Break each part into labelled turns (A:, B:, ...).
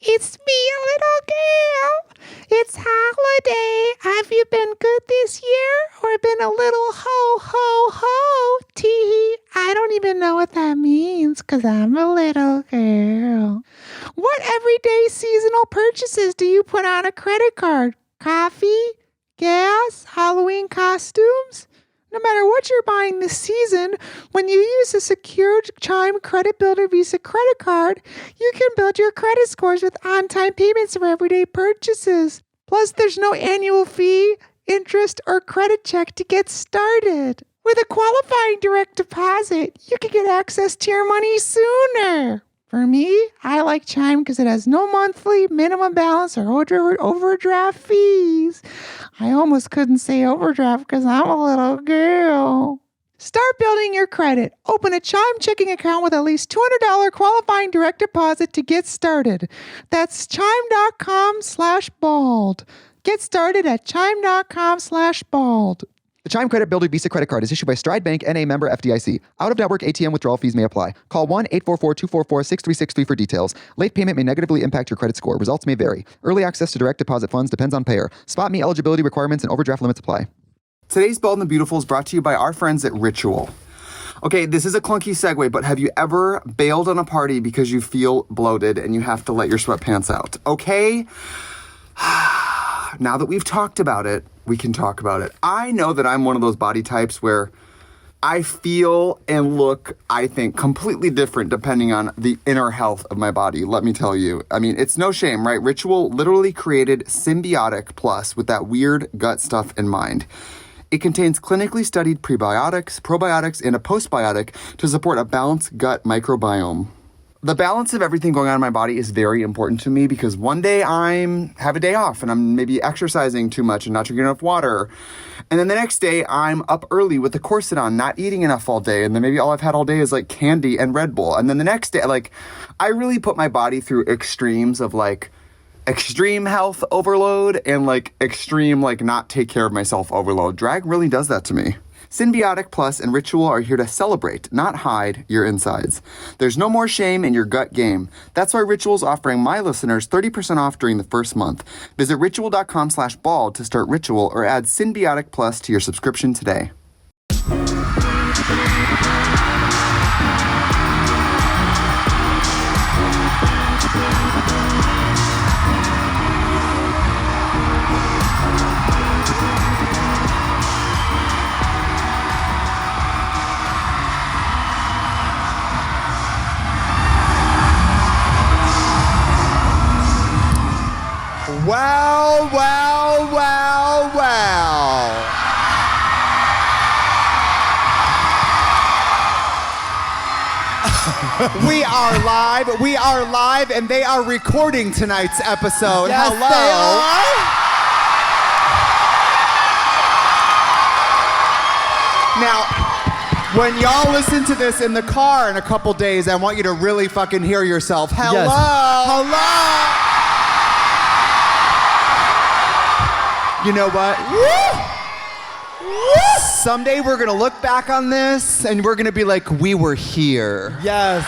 A: It's me, a little girl. It's holiday. Have you been good this year or been a little ho, ho, ho? Tee. I don't even know what that means because I'm a little girl. What everyday seasonal purchases do you put on a credit card? Coffee? Gas? Halloween costumes? No matter what you're buying this season, when you use a secured Chime Credit Builder Visa credit card, you can build your credit scores with on-time payments for everyday purchases. Plus, there's no annual fee, interest, or credit check to get started. With a qualifying direct deposit, you can get access to your money sooner. For me, I like Chime because it has no monthly minimum balance or overdraft fees. I almost couldn't say overdraft because I'm a little girl. Start building your credit. Open a Chime checking account with at least $200 qualifying direct deposit to get started. That's chime.com/bald. Get started at chime.com/bald.
B: The Chime Credit Builder Visa Credit Card is issued by Stride Bank, N.A. member FDIC. Out-of-network ATM withdrawal fees may apply. Call 1-844-244-6363 for details. Late payment may negatively impact your credit score. Results may vary. Early access to direct deposit funds depends on payer. Spot me eligibility requirements and overdraft limits apply.
C: Today's Bald and the Beautiful is brought to you by our friends at Ritual. Okay, this is a clunky segue, but have you ever bailed on a party because you feel bloated and you have to let your sweatpants out? Okay? Now that we've talked about it, we can talk about it. I know that I'm one of those body types where I feel and look, I think, completely different depending on the inner health of my body. Let me tell you. I mean, it's no shame, right? Ritual literally created Symbiotic Plus with that weird gut stuff in mind. It contains clinically studied prebiotics, probiotics, and a postbiotic to support a balanced gut microbiome. The balance of everything going on in my body is very important to me because one day I have a day off and I'm maybe exercising too much and not drinking enough water. And then the next day I'm up early with the corset on, not eating enough all day. And then maybe all I've had all day is like candy and Red Bull. And then the next day, like, I really put my body through extremes of like extreme health overload and like extreme like not take care of myself overload. Drag really does that to me. Symbiotic Plus and Ritual are here to celebrate, not hide, your insides. There's no more shame in your gut game. That's why Ritual's offering my listeners 30% off during the first month. Visit ritual.com/bald to start Ritual or add Symbiotic Plus to your subscription today.
D: Well, well, well, well. We are live, and they are recording tonight's episode.
E: Yes,
D: Hello.
E: they are.
D: Now, when y'all listen to this in the car in a couple days, I want you to really fucking hear yourself. Hello.
E: Yes.
D: Hello. You know what? Someday we're gonna look back on this and we're gonna be like, we were here.
E: Yes.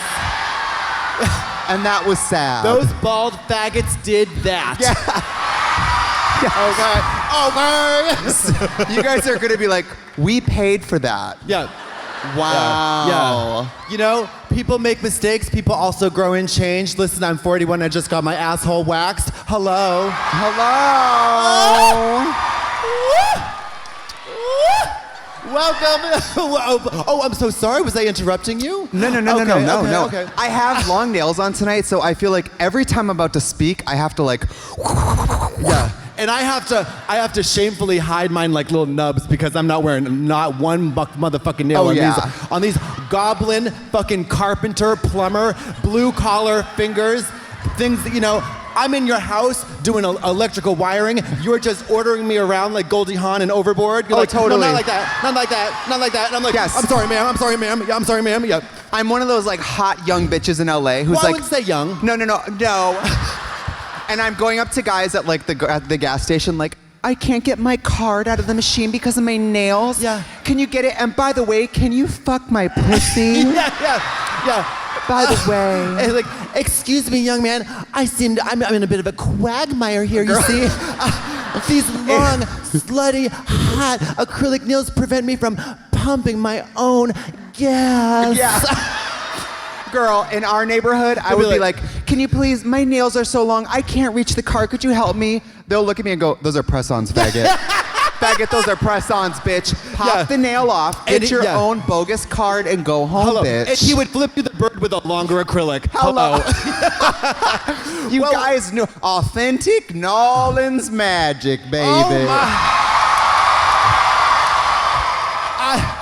D: And that was sad.
E: Those bald faggots did that.
D: Yeah. Okay. You guys are gonna be like, we paid for that.
E: Yeah.
D: Wow.
E: Yeah. You know, people make mistakes. People also grow and change. Listen, I'm 41. I just got my asshole waxed. Hello.
D: Hello.
E: Welcome. Oh, I'm so sorry. Was I interrupting you?
D: No.
E: Okay.
D: I have long nails on tonight, so I feel like every time I'm about to speak, I have to like.
E: Yeah. And I have to shamefully hide mine like little nubs because I'm not wearing not one motherfucking nail on these goblin fucking carpenter, plumber, blue collar fingers, things that, you know, I'm in your house doing electrical wiring. You're just ordering me around like Goldie Hawn and Overboard. You're like,
D: totally.
E: No, not like that. Not like that. Not like that. And I'm like,
D: yes.
E: I'm sorry, ma'am. I'm sorry, ma'am. Yeah, I'm sorry, ma'am. Yeah.
D: I'm one of those like hot young bitches in LA who's
E: Well, I
D: like.
E: wouldn't say young.
D: No. And I'm going up to guys at like at the gas station like, I can't get my card out of the machine because of my nails.
E: Yeah.
D: Can you get it? And by the way, can you fuck my pussy?
E: Yeah.
D: By the way.
E: And like, excuse me, young man. I'm in a bit of a quagmire here, you see. These long, slutty, hot acrylic nails prevent me from pumping my own gas.
D: Yeah. Girl, in our neighborhood, I would be like, can you please, my nails are so long, I can't reach the car, could you help me? They'll look at me and go, those are press-ons, faggot. Faggot, those are press-ons, bitch. Pop the nail off, get your own bogus card, and go home, bitch.
E: And he would flip you the bird with a longer acrylic.
D: Hello. You guys know authentic Nolan's magic, baby.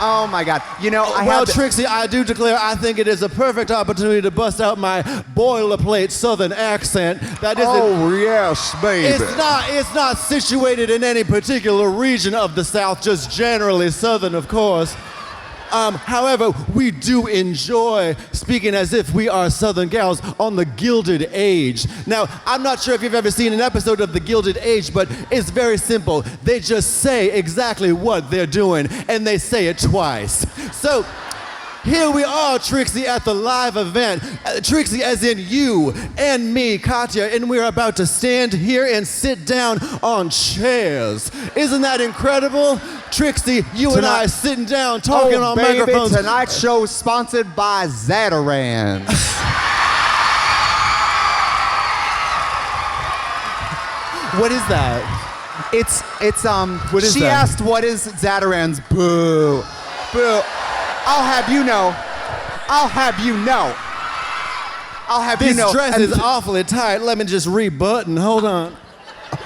D: Oh my God. You know,
E: Trixie, I do declare I think it is a perfect opportunity to bust out my boilerplate Southern accent. That isn't.
C: Oh yes, baby.
E: It's not situated in any particular region of the South, just generally Southern, of course. However, we do enjoy speaking as if we are Southern gals on the Gilded Age. Now, I'm not sure if you've ever seen an episode of the Gilded Age, but it's very simple. They just say exactly what they're doing, and they say it twice. So, here we are, Trixie, at the live event. Trixie as in you and me, Katya, and we're about to stand here and sit down on chairs. Isn't that incredible? Trixie, you and I sitting down talking on microphones.
D: Tonight's show is sponsored by Zatarans.
E: What is that?
D: It's
E: What is
D: she
E: that?
D: asked what is Zatarans? Boo. Boo. I'll have you know.
E: This dress is awfully tight. Let me just rebutton. Hold on.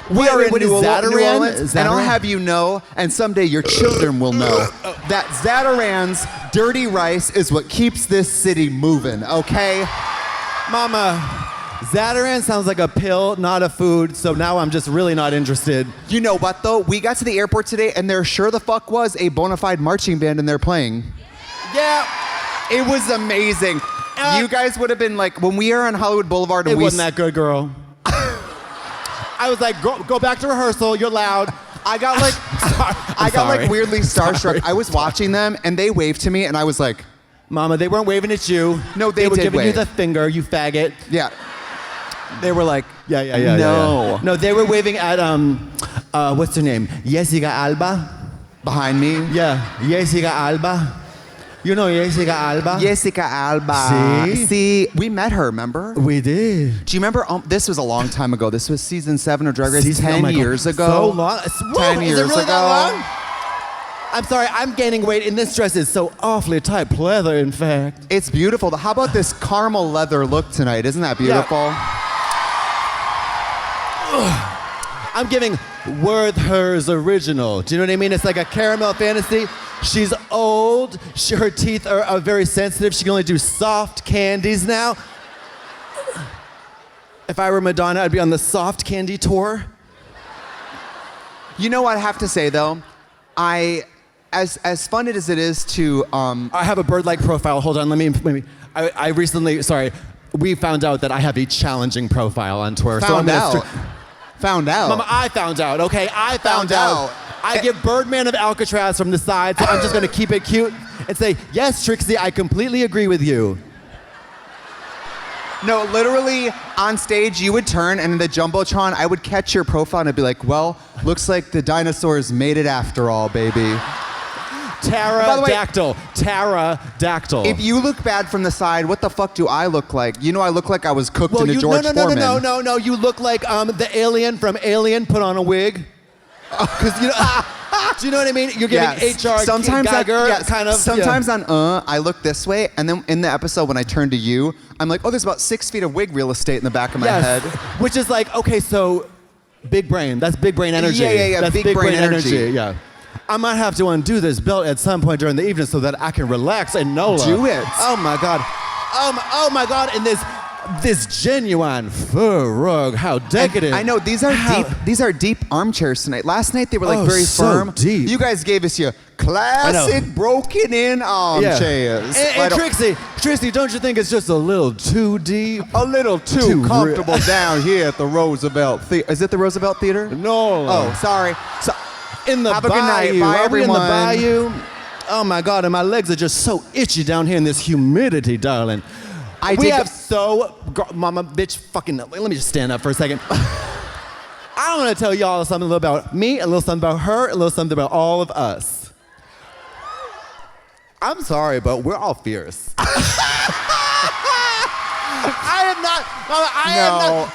D: We are in
E: what is
D: New
E: Zatarans?
D: Orleans, and I'll have you know, and someday your children will know, that Zatarans dirty rice is what keeps this city moving, okay?
E: Mama, Zataran sounds like a pill, not a food, so now I'm just really not interested.
D: You know what, though? We got to the airport today, and there sure the fuck was a bona fide marching band in there playing.
E: Yeah.
D: It was amazing. You guys would have been like, when we are on Hollywood Boulevard and
E: It wasn't that good, girl. I was like, go back to rehearsal, you're loud.
D: I got like, I got like weirdly starstruck. I was watching them, and they waved to me, and I was like,
E: Mama, they weren't waving at you.
D: No, they
E: were
D: did
E: giving you
D: wave.
E: the finger, you faggot.
D: yeah. They were like,
E: Yeah.
D: No.
E: No, they were waving at, what's her name? Jessica Alba?
D: behind me.
E: Yeah, Jessica Alba. You know Jessica Alba?
D: Jessica Alba. See, we met her, remember?
E: We did.
D: Do you remember? This was a long time ago. This was season 7 of Drag Race.
E: Oh
D: 10
E: my God.
D: years ago.
E: So long.
D: 10 years
E: is it really
D: ago.
E: that long? I'm sorry, I'm gaining weight, and this dress is so awfully tight pleather, in fact.
D: It's beautiful. How about this caramel leather look tonight? Isn't that beautiful?
E: I'm giving Worthers original. Do you know what I mean? It's like a caramel fantasy. She's old. Her teeth are very sensitive. She can only do soft candies now. If I were Madonna, I'd be on the soft candy tour.
D: You know what I have to say, though? As fun as it is to...
E: I have a bird-like profile. Hold on, let me. I recently, we found out that I have a challenging profile on Twitter.
D: Found out.
E: Mama, I found out, okay? I found out. I give Birdman of Alcatraz from the side, so I'm just gonna keep it cute and say, yes, Trixie, I completely agree with you.
D: No, literally, on stage, you would turn, and in the Jumbotron, I would catch your profile, and I'd be like, well, looks like the dinosaurs made it after all, baby.
E: Pterodactyl. Pterodactyl.
D: If you look bad from the side, what the fuck do I look like? You know I look like I was cooked in a George Foreman.
E: No. You look like the alien from Alien put on a wig. Because do you know what I mean? You're giving HR Geiger kind of.
D: Sometimes I look this way, and then in the episode when I turn to you, I'm like, oh, there's about 6 feet of wig real estate in the back of my head.
E: Which is like, okay, so big brain. That's big brain energy.
D: Yeah.
E: That's
D: big brain energy.
E: Yeah. I might have to undo this belt at some point during the evening so that I can relax and Nola.
D: Do it.
E: Oh my God. Oh my God. And this genuine fur rug. How decadent.
D: I know these are deep armchairs tonight. Last night they were like very
E: so
D: firm.
E: deep.
D: You guys gave us your classic broken in armchairs.
E: And Trixie, don't you think it's just a little too deep?
D: A little too comfortable down here at the Roosevelt Theater. Is it the Roosevelt Theater?
E: No.
D: Oh, sorry. So,
E: in the
D: have a
E: bayou.
D: good night. Bye,
E: Are we in the
D: everyone.
E: bayou? Oh my God, and my legs are just so itchy down here in this humidity, darling. Mama, bitch, fucking, let me just stand up for a second. I want to tell y'all something a little about me, a little something about her, a little something about all of us. I'm sorry, but we're all fierce. I am not, Mama,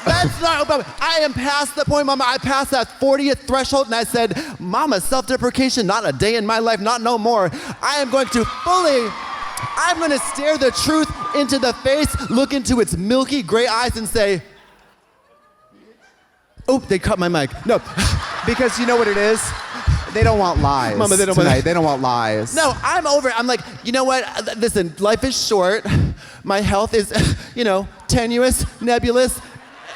E: that's not, Mama, I am past the point, Mama. I passed that 40th threshold and I said, Mama, self-deprecation, not a day in my life, not no more. I'm going to stare the truth into the face, look into its milky gray eyes and say, oh, they cut my mic. No.
D: Because you know what it is? They don't want lies.
E: Mama, they don't
D: want lies.
E: No, I'm over it. I'm like, you know what? Listen, life is short. My health is, tenuous, nebulous,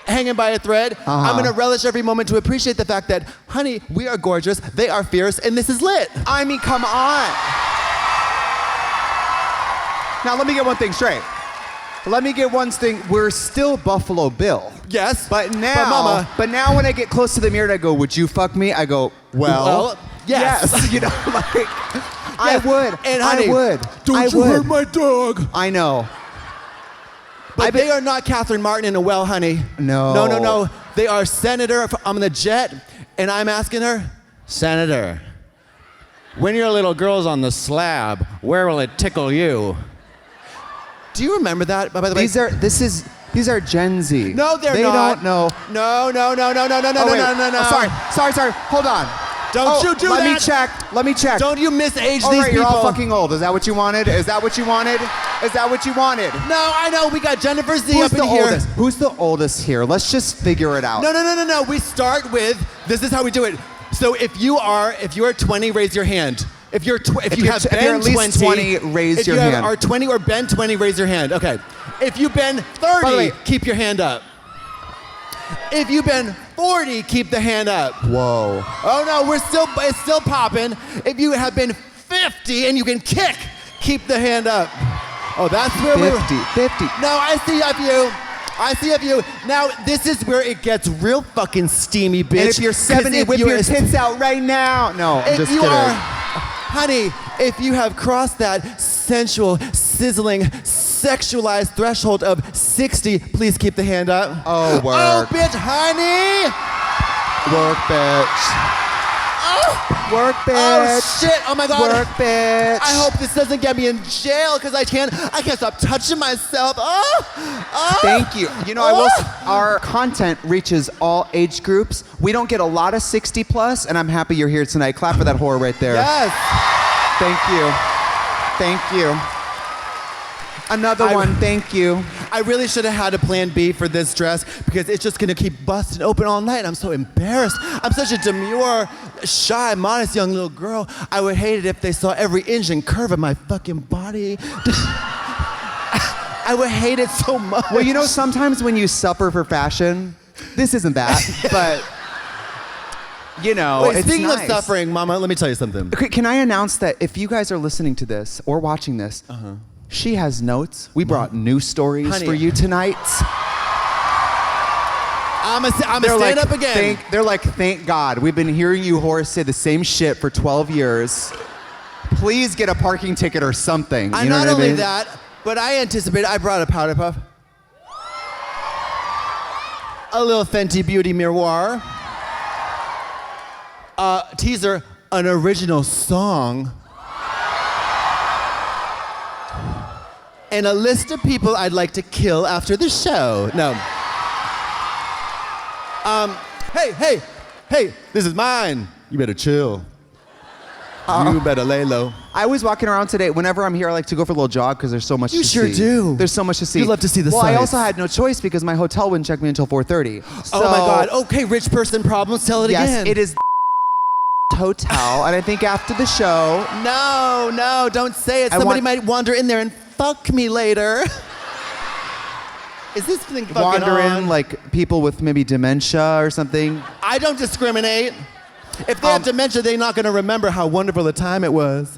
E: hanging by a thread. I'm going to relish every moment to appreciate the fact that, honey, we are gorgeous, they are fierce, and this is lit.
D: I mean, come on. Now, let me get one thing straight. We're still Buffalo Bill.
E: Yes.
D: But now when I get close to the mirror and I go, would you fuck me? I go, well yes. I would.
E: And honey,
D: I would.
E: Don't you hurt my dog.
D: I know.
E: But they are not Catherine Martin in a well, honey.
D: No.
E: No. They are Senator on the jet, and I'm asking her, Senator, when your little girl's on the slab, where will it tickle you? Do you remember that, by the way?
D: These are Gen Z.
E: No, they're not.
D: They don't know.
E: No.
D: Oh, sorry. Hold on.
E: Don't you do that.
D: Let me check.
E: Don't you misage these people.
D: You're all fucking old. Is that what you wanted?
E: No, I know. We got Jennifer Z up in here.
D: Who's the oldest here? Let's just figure it out.
E: No. We start with, this is how we do it. So if you are 20, raise your hand. If you have been 20,
D: raise your hand.
E: If you are 20 or been 20, raise your hand. Okay. If you've been 30, keep your hand up. If you've been 40, keep the hand up.
D: Whoa.
E: Oh no, it's still popping. If you have been 50 and you can kick, keep the hand up. Oh, that's where
D: 50.
E: No, I see of you. Now, this is where it gets real fucking steamy, bitch.
D: And if you're 70, whip your tits out right now. No, I'm just kidding.
E: Honey, if you have crossed that sensual, sizzling, sexualized threshold of 60, please keep the hand up.
D: Oh, work.
E: Oh, bitch, honey.
D: Work, bitch.
E: Oh.
D: Work, bitch.
E: Oh, shit. Oh, my God.
D: Work, bitch.
E: I hope this doesn't get me in jail because I can't stop touching myself. Oh.
D: Thank you. Our content reaches all age groups. We don't get a lot of 60 plus, and I'm happy you're here tonight. Clap for that whore right there.
E: Yes.
D: Thank you. Another one, thank you.
E: I really should have had a plan B for this dress because it's just gonna keep busting open all night. I'm so embarrassed. I'm such a demure, shy, modest young little girl. I would hate it if they saw every inch and curve of my fucking body. I would hate it so much.
D: Well, sometimes when you suffer for fashion, this isn't that, but
E: Wait,
D: it's
E: speaking
D: nice.
E: of suffering, Mama, let me tell you something.
D: Okay, can I announce that if you guys are listening to this or watching this, she has notes. We brought news stories for you tonight.
E: I'm a stand up again.
D: They're like, thank God. We've been hearing you whores say the same shit for 12 years. Please get a parking ticket or something.
E: Not only that, but I I brought a powder puff. A little Fenty Beauty Miroir. Teaser, an original song. And a list of people I'd like to kill after the show. No. Hey, this is mine. You better chill. You better lay low.
D: I was walking around today. Whenever I'm here, I like to go for a little jog because there's so much to see.
E: You sure do.
D: There's so much to see.
E: You love to see the sights.
D: Well, I also had no choice because my hotel wouldn't check me until 4:30.
E: Oh my God. Okay, rich person problems. Tell it again.
D: Yes, it is hotel, and I think after the show.
E: No, don't say it. Somebody might wander in there and fuck me later. Is this thing fucking
D: wander
E: on?
D: in like people with maybe dementia or something?
E: I don't discriminate. If they have dementia, they're not going to remember how wonderful a time it was.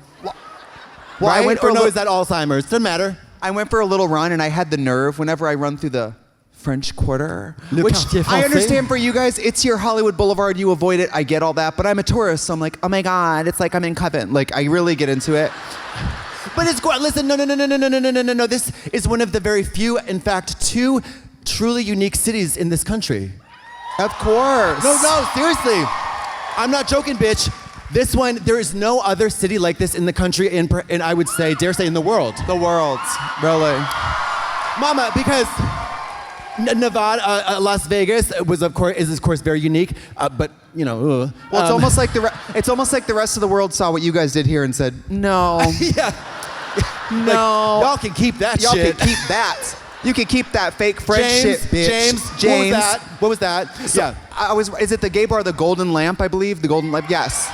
D: Well, I went for
E: is that Alzheimer's? Doesn't matter.
D: I went for a little run, and I had the nerve whenever I run through the French Quarter, which I understand for you guys, it's your Hollywood Boulevard, you avoid it, I get all that, but I'm a tourist, so I'm like, oh my God, it's like I'm in Coven. Like, I really get into it.
E: But it's great. Listen, no. This is one of the very few, in fact, 2 truly unique cities in this country.
D: Of course.
E: No, seriously. I'm not joking, bitch. This one, there is no other city like this in the country, and I would say, dare say, in the world.
D: The world, really.
E: Mama, because Nevada, Las Vegas is of course very unique, but you know.
D: Well, it's almost like the rest of the world saw what you guys did here and said, no,
E: yeah,
D: no,
E: y'all can keep that
D: y'all
E: shit.
D: can keep that. You can keep that fake French shit, bitch.
E: James. What was that?
D: So,
E: yeah.
D: Is it the gay bar, the Golden Lamp? I believe the Golden Lamp. Yes.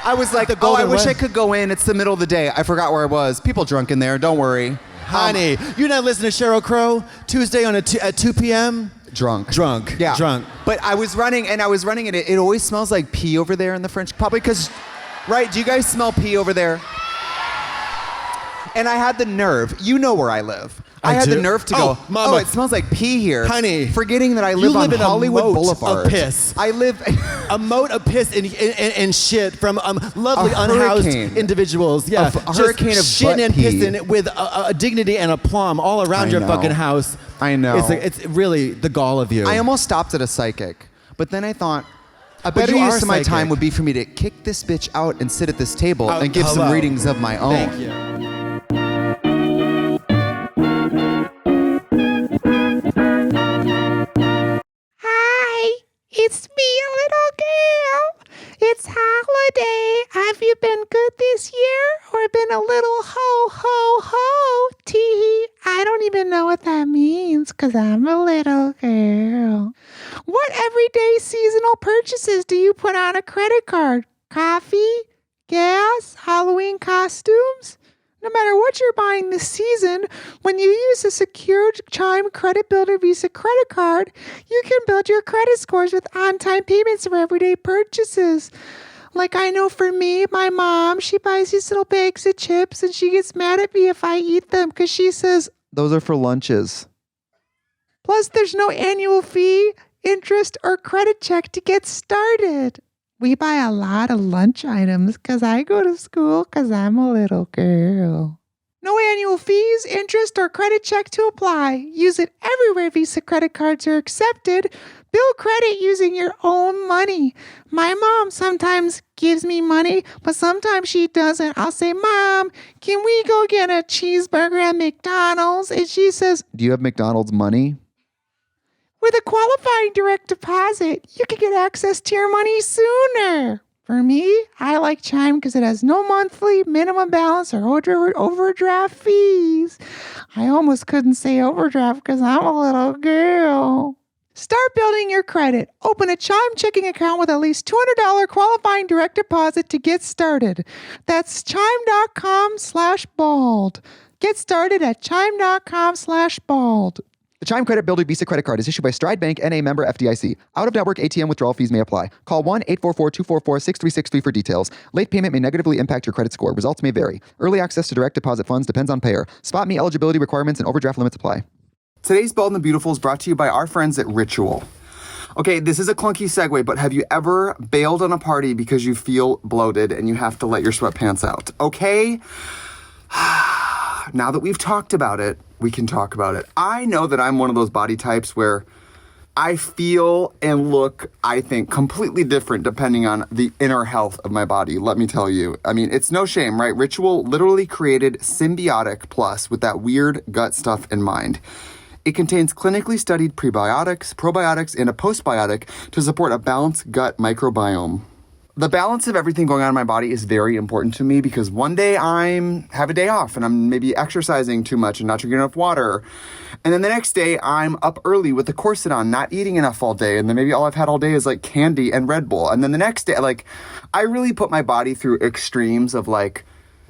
D: I was like, I wish I could go in. It's the middle of the day. I forgot where I was. People drunk in there. Don't worry.
E: Honey, you're not listening to Sheryl Crow Tuesday at 2 p.m.?
D: Drunk.
E: Yeah.
D: Drunk. But I was running, and it always smells like pee over there in the French. Probably because, right, do you guys smell pee over there? And I had the nerve. You know where I live. I had the nerve to go,
E: Mama,
D: it smells like pee here.
E: Honey.
D: Forgetting that I live on Hollywood Boulevard.
E: Of piss.
D: I live...
E: a moat of piss and shit from lovely unhoused individuals. Yeah,
D: a hurricane of
E: shitting
D: butt
E: and
D: pee.
E: pissing with a dignity and aplomb all around your fucking house.
D: I know.
E: It's really the gall of you.
D: I almost stopped at a psychic, but then I thought, a better
E: you are
D: use of my
E: psychic.
D: time would be for me to kick this bitch out and sit at this table and give some readings of my own.
E: Thank you.
A: It's me, a little girl. It's holiday. Have you been good this year or been a little ho? Tee. I don't even know what that means because I'm a little girl. What everyday seasonal purchases do you put on a credit card? Coffee? Gas? Halloween costumes? No matter what you're buying this season, when you use a secured Chime Credit Builder Visa credit card, you can build your credit scores with on-time payments for everyday purchases. Like I know for me, my mom, she buys these little bags of chips and she gets mad at me if I eat them because she says,
B: Those are for lunches.
A: plus there's no annual fee, interest, or credit check to get started. We buy a lot of lunch items because I go to school because I'm a little girl. No annual fees, interest, or credit check to apply. Use it everywhere Visa credit cards are accepted. Build credit using your own money. My mom sometimes gives me money, but sometimes she doesn't. I'll say, Mom, can we go get a cheeseburger at McDonald's? And she says,
B: Do you have McDonald's money?
A: with a qualifying direct deposit, you can get access to your money sooner. For me, I like Chime because it has no monthly minimum balance or overdraft fees. I almost couldn't say overdraft because I'm a little girl. Start building your credit. Open a Chime checking account with at least $200 qualifying direct deposit to get started. That's chime.com/bald. Get started at chime.com/bald.
B: The Chime Credit Builder Visa Credit Card is issued by Stride Bank, N.A. member FDIC. Out-of-network ATM withdrawal fees may apply. Call 1-844-244-6363 for details. Late payment may negatively impact your credit score. Results may vary. Early access to direct deposit funds depends on payer. Spot me eligibility requirements and overdraft limits apply.
C: Today's Bald and the Beautiful is brought to you by our friends at Ritual. Okay, this is a clunky segue, but have you ever bailed on a party because you feel bloated and you have to let your sweatpants out? Okay? Now that we've talked about it, we can talk about it. I know that I'm one of those body types where I feel and look, I think, completely different depending on the inner health of my body. Let me tell you. I mean, it's no shame, right? Ritual literally created Symbiotic Plus with that weird gut stuff in mind. It contains clinically studied prebiotics, probiotics, and a postbiotic to support a balanced gut microbiome. The balance of everything going on in my body is very important to me because one day have a day off and I'm maybe exercising too much and not drinking enough water. And then the next day I'm up early with the corset on, not eating enough all day. And then maybe all I've had all day is like candy and Red Bull. And then the next day, like, I really put my body through extremes of like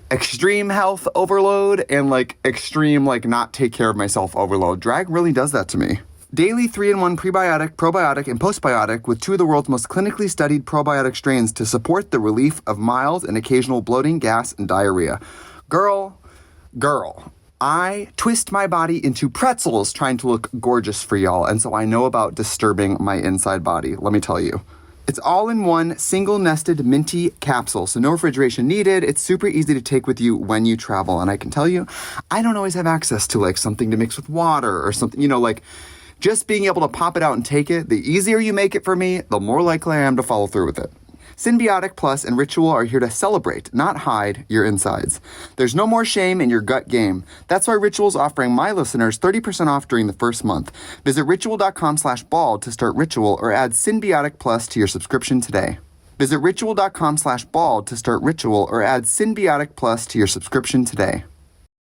C: extreme health overload and like extreme, like not take care of myself overload. Drag really does that to me. Daily 3-in-1 prebiotic, probiotic, and postbiotic with 2 of the world's most clinically studied probiotic strains to support the relief of mild and occasional bloating, gas, and diarrhea. Girl, I twist my body into pretzels trying to look gorgeous for y'all, and so I know about disturbing my inside body. Let me tell you. It's all in one single nested minty capsule, so no refrigeration needed. It's super easy to take with you when you travel. And I can tell you, I don't always have access to like something to mix with water or something, like just being able to pop it out and take it. The easier you make it for me, the more likely I am to follow through with it. Symbiotic Plus and Ritual are here to celebrate, not hide, your insides. There's no more shame in your gut game. That's why Ritual's offering my listeners 30% off during the first month. Visit ritual.com/bald to start Ritual or add Symbiotic Plus to your subscription today. Visit ritual.com/bald to start Ritual or add Symbiotic Plus to your subscription today.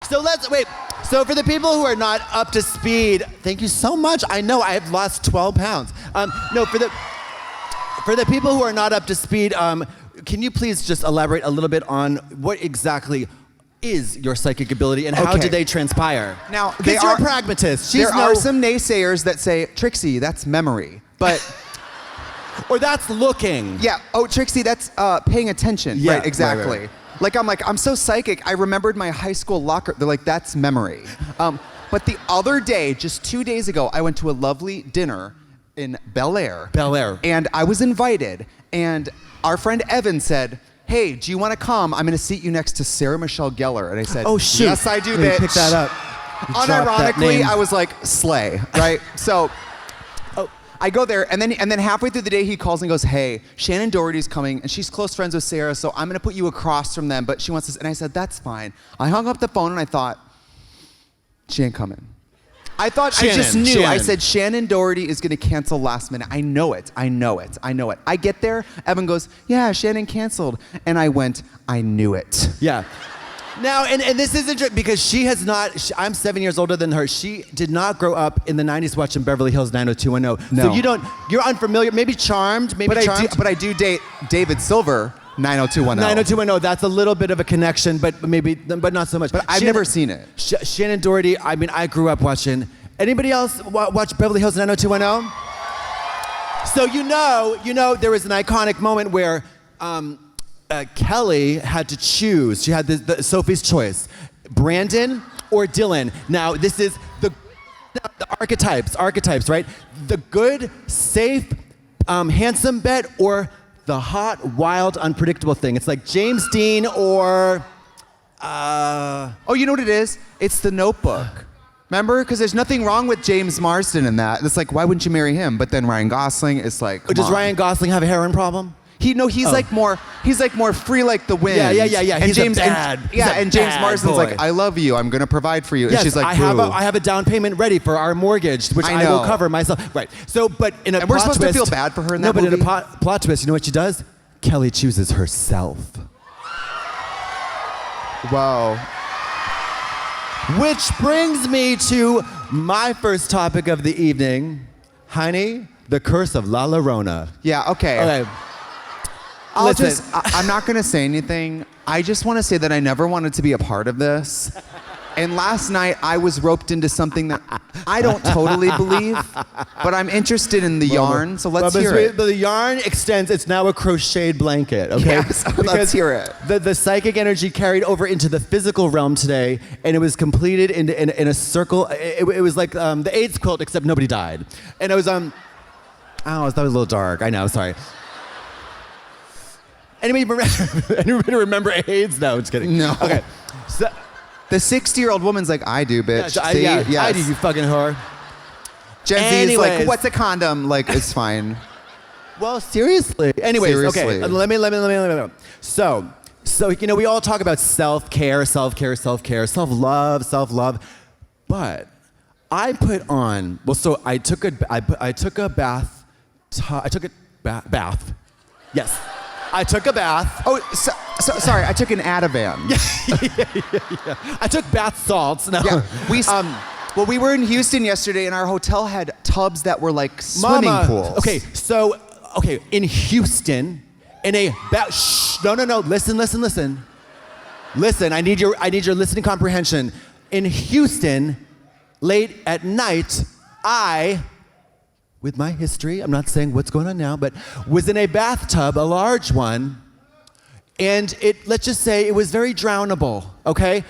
E: So wait. So for the people who are not up to speed, thank you so much. I know I've lost 12 pounds. For the people who are not up to speed, can you please just elaborate a little bit on what exactly is your psychic ability and how
D: Okay.
E: did they transpire?
D: Now,
E: because you're a pragmatist.
D: There are some naysayers that say, Trixie, that's memory. But,
E: or that's looking.
D: yeah, Trixie, that's paying attention.
E: Yeah,
D: right, exactly.
E: right.
D: I'm so psychic, I remembered my high school locker. They're like, that's memory. But the other day, just 2 days ago, I went to a lovely dinner in Bel Air.
E: Bel Air.
D: And I was invited, and our friend Evan said, hey, do you want to come? I'm going to seat you next to Sarah Michelle Gellar. And I said,
E: Oh, shoot.
D: yes, I do,
E: Let me
D: bitch.
E: pick that up. You dropped that
D: Unironically,
E: name.
D: I was like, slay, right? So I go there, and then halfway through the day, he calls and goes, hey, Shannon Doherty's coming, and she's close friends with Sarah, so I'm going to put you across from them, but she wants this. And I said, that's fine. I hung up the phone, and I thought, she ain't coming. I thought, I just knew. I said, Shannon Doherty is going to cancel last minute. I know it. I get there. Evan goes, yeah, Shannon canceled. And I went, I knew it.
E: Yeah. Now, and this isn't true because she has not, I'm 7 years older than her. She did not grow up in the 90s watching Beverly Hills 90210.
D: No.
E: So you're unfamiliar, maybe charmed, maybe charmed.
D: But I do date David Silver, 90210.
E: 90210, that's a little bit of a connection, but not so much.
D: But I've never seen it.
E: Shannon Doherty, I grew up watching. Anybody else watch Beverly Hills 90210? So you know, there was an iconic moment where Kelly had to choose. She had the Sophie's choice, Brandon or Dylan. Now this is the archetypes, right? The good, safe, handsome bet or the hot, wild, unpredictable thing. It's like James Dean or...
D: Oh, you know what it is? It's The Notebook. Remember? Because there's nothing wrong with James Marsden in that. It's like, why wouldn't you marry him? But then Ryan Gosling is like,
E: Does Ryan Gosling have a heroin problem?
D: He's like more free like the wind.
E: Yeah.
D: And
E: He's
D: James,
E: a bad,
D: and,
E: he's
D: yeah,
E: a
D: and James
E: bad
D: Marsden's
E: boy.
D: like, I love you. I'm gonna provide for you.
E: Yes,
D: and she's like,
E: I have a down payment ready for our mortgage, which
D: I
E: I will
D: know.
E: cover myself. Right. So, but in a
D: And we're
E: plot
D: supposed to
E: twist,
D: feel bad for her in that
E: No, but in
D: movie?
E: a plot twist, you know what she does? Kelly chooses herself.
D: Whoa.
E: Which brings me to my first topic of the evening, honey, the curse of La Llorona.
D: Yeah. Okay.
E: Okay. Listen.
D: I'm not gonna say anything. I just want to say that I never wanted to be a part of this. And last night I was roped into something that I don't totally believe, but I'm interested in the yarn, so let's hear it.
E: But the yarn extends, it's now a crocheted blanket, okay?
D: Yes, let's hear it.
E: The psychic energy carried over into the physical realm today, and it was completed in a circle. It was like the AIDS quilt, except nobody died. And it was, that was a little dark, I know, sorry. Anybody remember AIDS? No, just kidding.
D: No.
E: Okay. So,
D: The 60-year-old woman's like, I do, bitch. See?
E: yes.
D: Yes.
E: I do, you fucking whore.
D: Gen Z is like,
E: Anyways.
D: what's a condom? Like, it's fine.
E: Well, seriously. Anyways,
D: Seriously.
E: okay. Let me. So we all talk about self-care, self-love. But I put on. Well, so I took a bath. Bath. Yes. I took a bath.
D: Oh, sorry. I took an Ativan.
E: I took bath salts. No.
D: Yeah. Well, we were in Houston yesterday, and our hotel had tubs that were like swimming pools.
E: Okay, so in Houston, in a no. Listen. Listen, I need your listening comprehension. In Houston, late at night, with my history, I'm not saying what's going on now, but was in a bathtub, a large one, and let's just say it was very drownable, okay?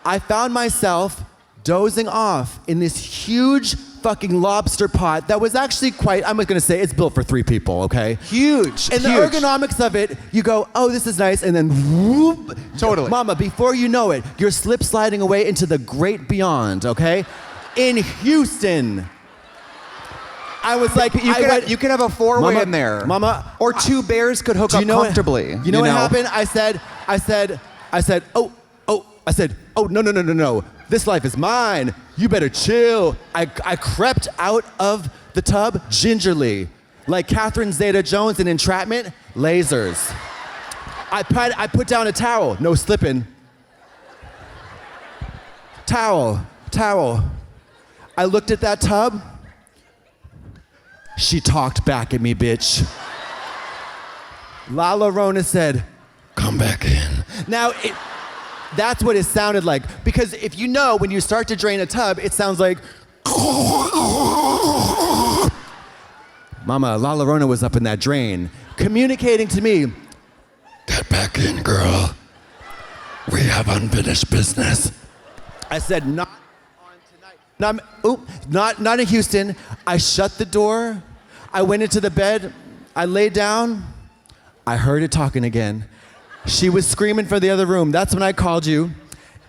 E: I found myself dozing off in this huge fucking lobster pot that was actually quite, I'm gonna say it's built for 3 people, okay?
D: Huge.
E: And the
D: huge.
E: ergonomics of it, you go, oh, this is nice, and then whoop.
D: Totally.
E: Mama, before you know it, you're slip sliding away into the great beyond, okay? In Houston. I was like,
D: You could have a 4-way
E: Mama,
D: in there.
E: Mama,
D: Or 2 bears could hook up comfortably.
E: You know what happened? I said, oh, no. This life is mine. You better chill. I crept out of the tub gingerly, like Catherine Zeta-Jones in Entrapment, lasers. I put down a towel, no slipping. Towel. I looked at that tub. She talked back at me, bitch. La Llorona said, come back in. Now, that's what it sounded like. Because if you know, when you start to drain a tub, it sounds like... Mama, La Llorona was up in that drain, communicating to me, get back in, girl. We have unfinished business. I said, not on tonight. Not in Houston. I shut the door. I went into the bed. I laid down. I heard it talking again. She was screaming for the other room. That's when I called you.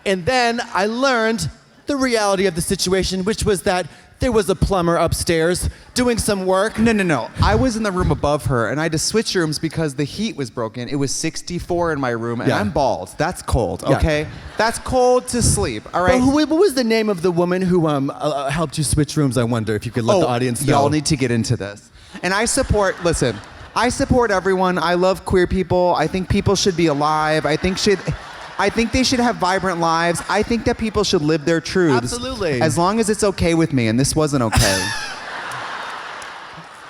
E: And then I learned the reality of the situation, which was that there was a plumber upstairs doing some work.
D: No. I was in the room above her, and I had to switch rooms because the heat was broken. It was 64 in my room, and
E: Yeah.
D: I'm bald. That's cold,
E: Yeah.
D: okay? That's cold to sleep, all right?
E: But what was the name of the woman who helped you switch rooms, I wonder, if you could let the audience know?
D: Y'all need to get into this. And I support everyone. I love queer people. I think people should be alive. I think they should have vibrant lives. I think that people should live their truths.
E: Absolutely.
D: As long as it's okay with me, and this wasn't okay.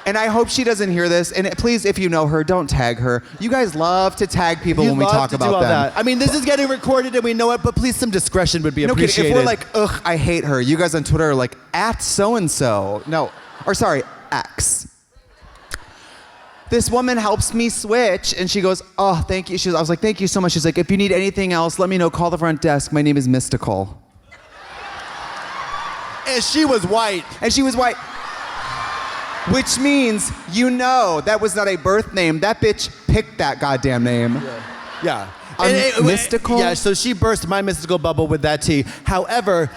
D: And I hope she doesn't hear this. And please, if you know her, don't tag her. You guys love to tag people when we talk about them.
E: That. I mean, this is getting recorded and we know it, but please, some discretion would be
D: No
E: appreciated.
D: kidding. If we're like, ugh, I hate her. You guys on Twitter are like, at so-and-so. X. This woman helps me switch, and she goes, oh, thank you. I was like, thank you so much. She's like, if you need anything else, let me know. Call the front desk. My name is Mystical.
E: And she was white.
D: Which means, that was not a birth name. That bitch picked that goddamn name.
E: Yeah.
D: Mystical?
E: Yeah, so she burst my mystical bubble with that tea. However,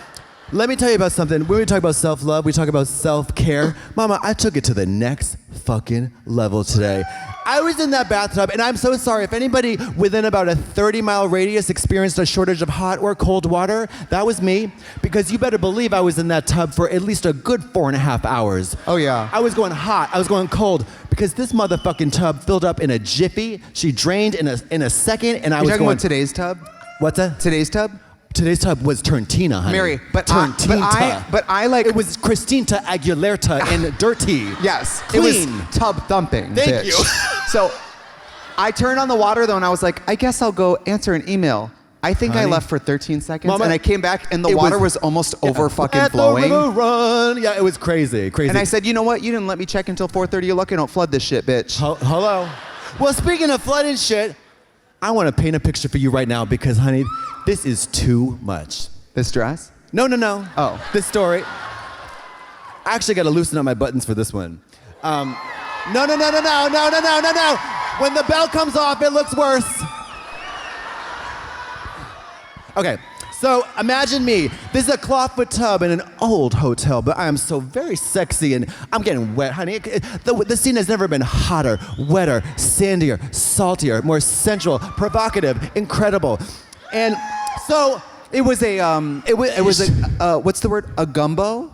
E: let me tell you about something. When we talk about self-love, we talk about self-care. Mama, I took it to the next fucking level today. I was in that bathtub, and I'm so sorry. If anybody within about a 30-mile radius experienced a shortage of hot or cold water, that was me. Because you better believe I was in that tub for at least a good 4.5 hours.
D: Oh, yeah.
E: I was going hot. I was going cold. Because this motherfucking tub filled up in a jiffy. She drained in a second, and I was
D: You're talking
E: going...
D: about today's tub?
E: What's that?
D: Today's tub?
E: Today's tub was Turntina, honey.
D: Mary, but
E: Turntinta. It was Christina Aguilera and Dirty.
D: Yes.
E: Clean.
D: It was tub thumping.
E: Thank
D: bitch.
E: you.
D: So I turned on the water though, and I was like, I guess I'll go answer an email. I think I left for 13 seconds,
E: Mama,
D: and I came back, and the water was almost over fucking
E: Let
D: flowing.
E: the river run. Yeah, it was crazy.
D: And I said, you know what? You didn't let me check until 4:30. You're lucky I don't flood this shit, bitch.
E: Hello. Well, speaking of flooding shit, I want to paint a picture for you right now because, honey, this is too much.
D: This dress?
E: No.
D: Oh.
E: This story. I actually got to loosen up my buttons for this one. No. When the bell comes off, it looks worse. Okay, so imagine me. This is a clawfoot tub in an old hotel, but I am so very sexy and I'm getting wet, honey. The scene has never been hotter, wetter, sandier, saltier, more sensual, provocative, incredible. And so
D: It was a what's the word? A gumbo?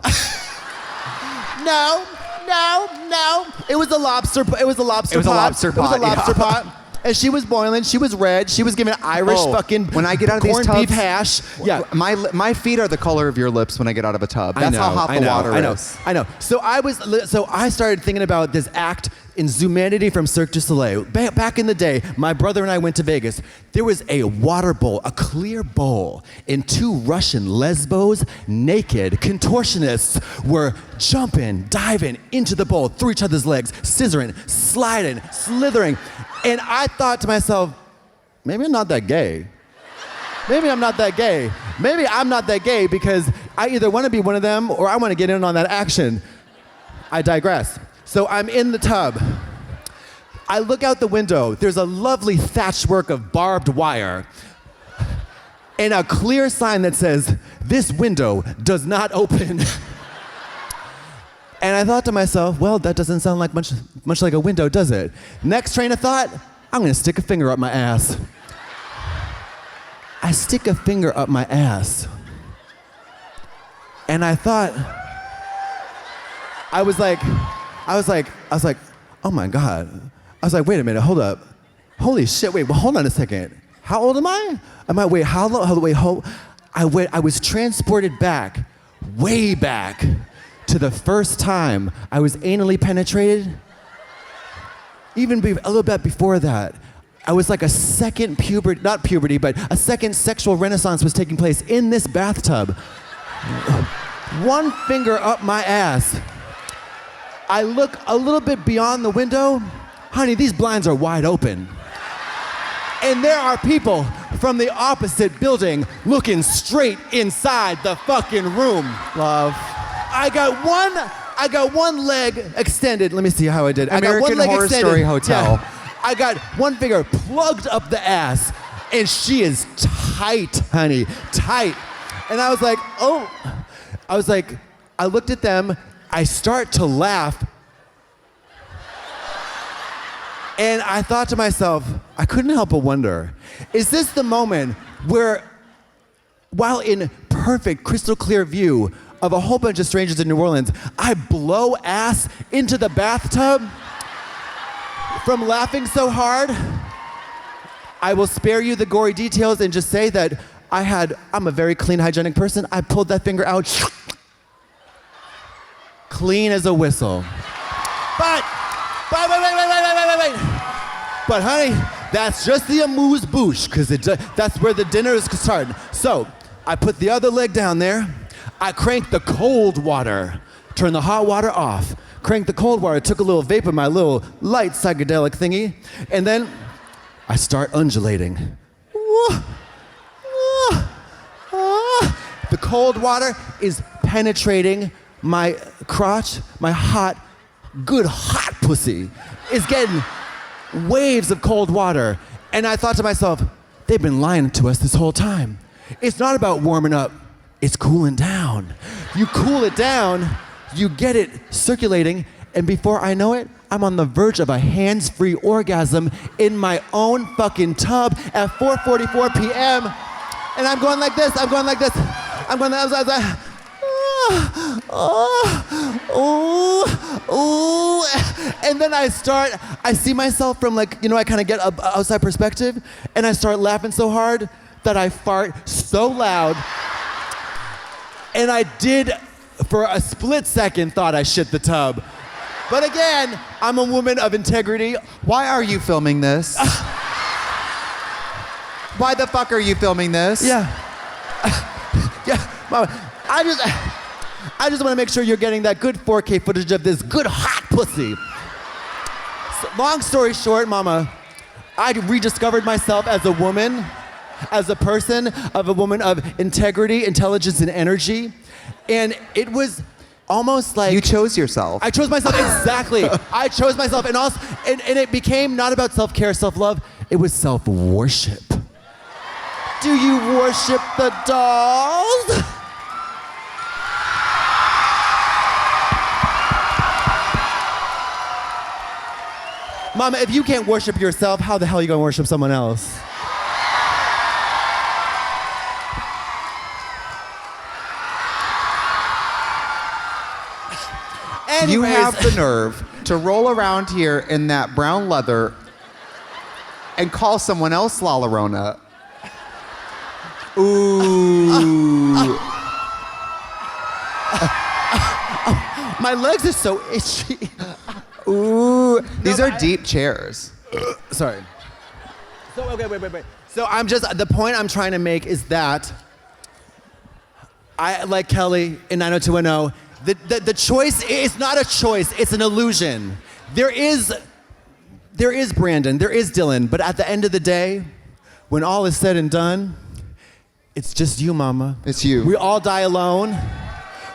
E: No. It was a lobster pot. It was a lobster pot. And she was boiling. She was red. She was giving Irish fucking
D: when I get out of these
E: corned
D: tubs,
E: beef hash. Yeah.
D: My feet are the color of your lips when I get out of a tub. That's how hot the water is.
E: I know. So I started thinking about this act in Zumanity from Cirque du Soleil. Back in the day, my brother and I went to Vegas. There was a water bowl, a clear bowl, and 2 Russian lesbos, naked contortionists, were jumping, diving into the bowl through each other's legs, scissoring, sliding, slithering. And I thought to myself, maybe I'm not that gay. Maybe I'm not that gay because I either want to be one of them or I want to get in on that action. I digress. So I'm in the tub. I look out the window. There's a lovely thatchwork of barbed wire and a clear sign that says, "This window does not open." And I thought to myself, well, that doesn't sound like much like a window, does it? Next train of thought, I'm gonna stick a finger up my ass. I stick a finger up my ass. And I thought, I was like, oh my God. I was like, wait a minute, hold up. Holy shit, wait, well, hold on a second. How old am I? Wait, how long, wait, I was transported back, way back, to the first time I was anally penetrated. Even a little bit before that, I was like a second not puberty, but a second sexual renaissance was taking place in this bathtub. One finger up my ass. I look a little bit beyond the window. Honey, these blinds are wide open. And there are people from the opposite building looking straight inside the fucking room.
D: Love.
E: I got one leg extended. Let me see how I did.
D: American
E: I got one leg
D: Horror
E: extended.
D: Story Hotel.
E: Yeah. I got one finger plugged up the ass, and she is tight, honey, tight. And I was like, oh. I looked at them. I start to laugh. And I thought to myself, I couldn't help but wonder, is this the moment where, while in perfect, crystal clear view of a whole bunch of strangers in New Orleans, I blow ass into the bathtub from laughing so hard? I will spare you the gory details and just say that I'm a very clean, hygienic person. I pulled that finger out, clean as a whistle. But, wait. But honey, that's just the amuse-bouche, because that's where the dinner is starting. So, I put the other leg down there. I cranked the cold water, turned the hot water off, cranked the cold water, took a little vape of my little light psychedelic thingy, and then I start undulating. The cold water is penetrating my crotch, my good hot pussy is getting waves of cold water. And I thought to myself, they've been lying to us this whole time. It's not about warming up, it's cooling down. You cool it down, you get it circulating, and before I know it, I'm on the verge of a hands-free orgasm in my own fucking tub at 4:44 p.m. And I'm going like this. And then I see myself from I kind of get an outside perspective, and I start laughing so hard that I fart so loud. And I did, for a split second, thought I shit the tub. But again, I'm a woman of integrity.
D: Why are you filming this? Why the fuck are you filming this?
E: Yeah. Mama, I just want to make sure you're getting that good 4K footage of this good hot pussy. So, long story short, Mama, I rediscovered myself as a woman, as a person, of a woman of integrity, intelligence, and energy. And it was almost like...
D: You chose yourself.
E: I chose myself, exactly. I chose myself, and it became not about self-care, self-love, it was self-worship. Do you worship the dolls? Mama, if you can't worship yourself, how the hell are you gonna worship someone else? Anyways.
D: You have the nerve to roll around here in that brown leather and call someone else La Llorona. Ooh.
E: My legs are so itchy.
D: Ooh. These are deep chairs.
E: Sorry. So, okay, wait. So the point I'm trying to make is that I, like Kelly in 90210, the choice is not a choice, it's an illusion. There is Brandon, there is Dylan, but at the end of the day, when all is said and done, It's just you, mama.
D: It's you.
E: We all die alone.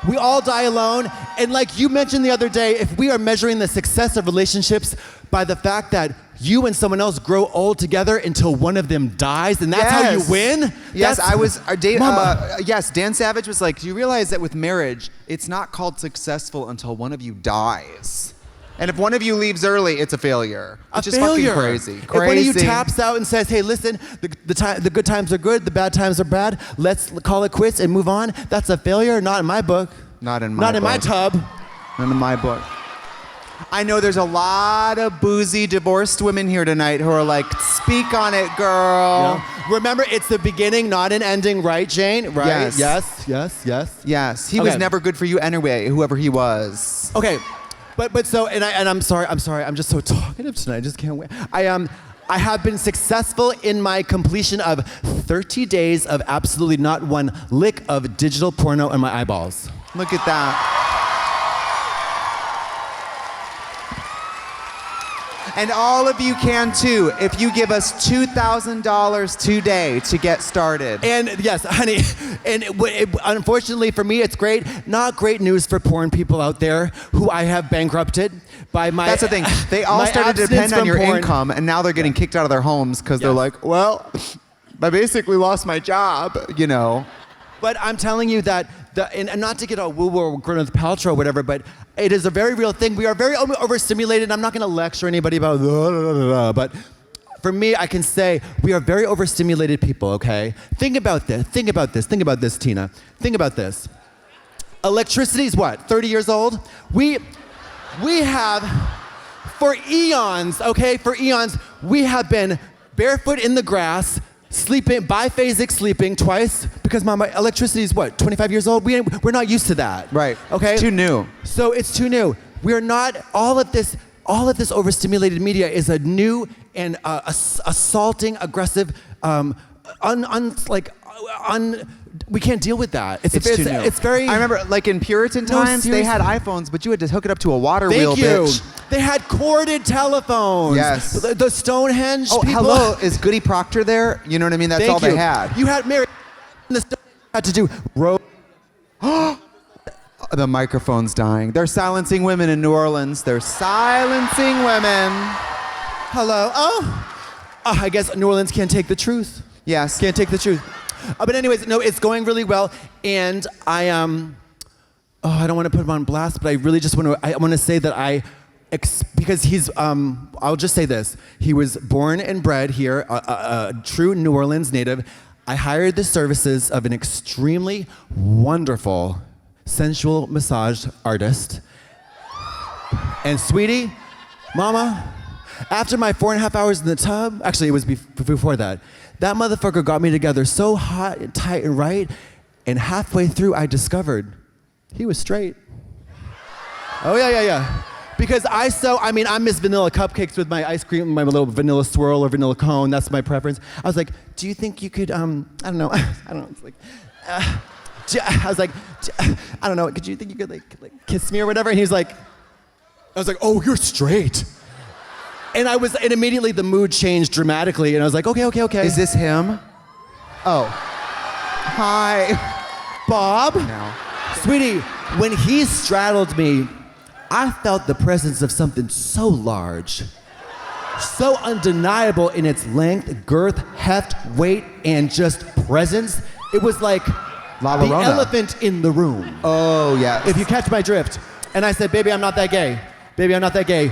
E: We all die alone. And like you mentioned the other day, if we are measuring the success of relationships by the fact that you and someone else grow old together until one of them dies, and that's how you win?
D: Yes,
E: Mama.
D: yes, Dan Savage was like, do you realize that with marriage, it's not called successful until one of you dies? And if one of you leaves early, it's a failure. Which is fucking crazy.
E: If one of you taps out and says, hey, listen, the good times are good, the bad times are bad, let's call it quits and move on, that's a failure? Not in my book.
D: Not in
E: my tub.
D: Not in my book. I know there's a lot of boozy divorced women here tonight who are like, speak on it, girl.
E: Yeah. Remember, it's the beginning, not an ending, right, Jane? Right? Yes.
D: Yes, he was never good for you anyway, whoever he was.
E: Okay. But so, and I'm sorry, I'm just so talkative tonight, I just can't wait. I have been successful in my completion of 30 days of absolutely not one lick of digital porno in my eyeballs.
D: Look at that. And all of you can too, if you give us $2,000 today to get started.
E: And yes, honey, and unfortunately for me, it's great. Not great news for porn people out there who I have bankrupted by my.
D: That's the thing. They all started to depend on your income, and now they're getting kicked out of their homes because they're like, well, I basically lost my job, you know.
E: But I'm telling you that, and not to get all woo-woo or Gwyneth Paltrow or whatever, but it is a very real thing. We are very overstimulated. I'm not going to lecture anybody about but for me, I can say we are very overstimulated people, okay? Think about this, Tina. Think about this. Electricity is what, 30 years old? We have, for eons, we have been barefoot in the grass, sleeping, biphasic sleeping twice, because mama, electricity is what, 25 years old? We're not used to that.
D: Right.
E: Okay?
D: It's too new.
E: So it's too new. We're not, all of this overstimulated media is a new and assaulting, aggressive, we can't deal with that. It's
D: too new.
E: It's very.
D: I remember, like in Puritan times, they had iPhones, but you had to hook it up to a water wheel, bitch.
E: They had corded telephones.
D: Yes.
E: The Stonehenge
D: Oh,
E: people.
D: hello, is Goody Proctor there? You know what I mean? That's all they had.
E: You had Mary. The Stonehenge had to do road.
D: The microphone's dying. They're silencing women in New Orleans. They're silencing women.
E: Hello. I guess New Orleans can't take the truth.
D: Yes.
E: Can't take the truth. But anyways, no, it's going really well, and I I don't want to put him on blast, but I really just want to say that because he's I'll just say this: he was born and bred here, a true New Orleans native. I hired the services of an extremely wonderful, sensual massage artist, and sweetie, mama, after my 4.5 hours in the tub, actually it was before that. That motherfucker got me together so hot and tight and right, and halfway through I discovered he was straight. Oh yeah. Because I'm Miss Vanilla Cupcakes with my ice cream, my little vanilla swirl or vanilla cone, that's my preference. I was like, do you think you could, I don't know, it's like, I was like, I don't know, could you think you could like kiss me or whatever? And he was like, I was like, oh, you're straight. And immediately the mood changed dramatically, and I was like, okay.
D: Is this him? Oh. Hi.
E: Bob?
D: No.
E: Sweetie, when he straddled me, I felt the presence of something so large, so undeniable in its length, girth, heft, weight, and just presence. It was like the elephant in the room.
D: Oh, yes.
E: If you catch my drift. And I said, baby, I'm not that gay. Baby, I'm not that gay.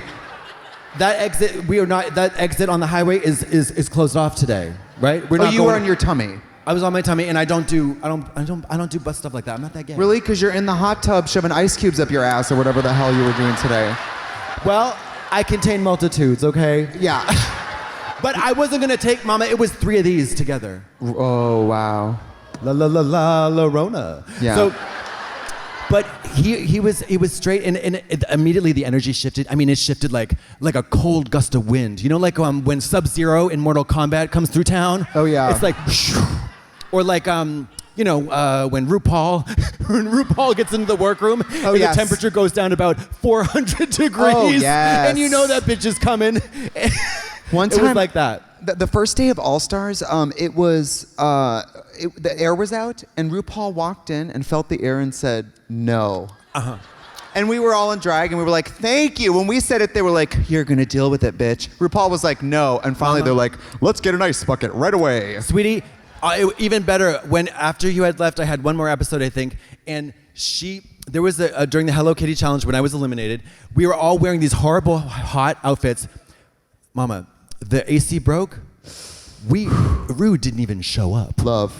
E: That exit on the highway is closed off today, right? We're not
D: you were on your tummy.
E: I was on my tummy, and I don't do butt stuff like that. I'm not that gay.
D: Really? Because you're in the hot tub shoving ice cubes up your ass or whatever the hell you were doing today.
E: Well, I contain multitudes, okay?
D: Yeah.
E: But I wasn't gonna take, mama, it was 3 of these together.
D: Oh, wow.
E: La Rona.
D: Yeah.
E: So, but he was straight, and immediately the energy shifted. I mean, it shifted like a cold gust of wind. You know, like when Sub-Zero in Mortal Kombat comes through town?
D: Oh, yeah.
E: It's like, or like, when RuPaul gets into the workroom, and the temperature goes down about 400 degrees.
D: Oh, yes.
E: And you know that bitch is coming.
D: One time,
E: it was like that.
D: The first day of All Stars, it was the air was out, and RuPaul walked in and felt the air and said, no. And we were all in drag, and we were like, thank you. When we said it, they were like, you're going to deal with it, bitch. RuPaul was like, no. And finally, they're like, let's get an ice bucket right away.
E: Sweetie, even better, when after you had left, I had one more episode, I think, and there was during the Hello Kitty challenge when I was eliminated, we were all wearing these horrible hot outfits. Mama, the AC broke. Rue didn't even show up.
D: Love.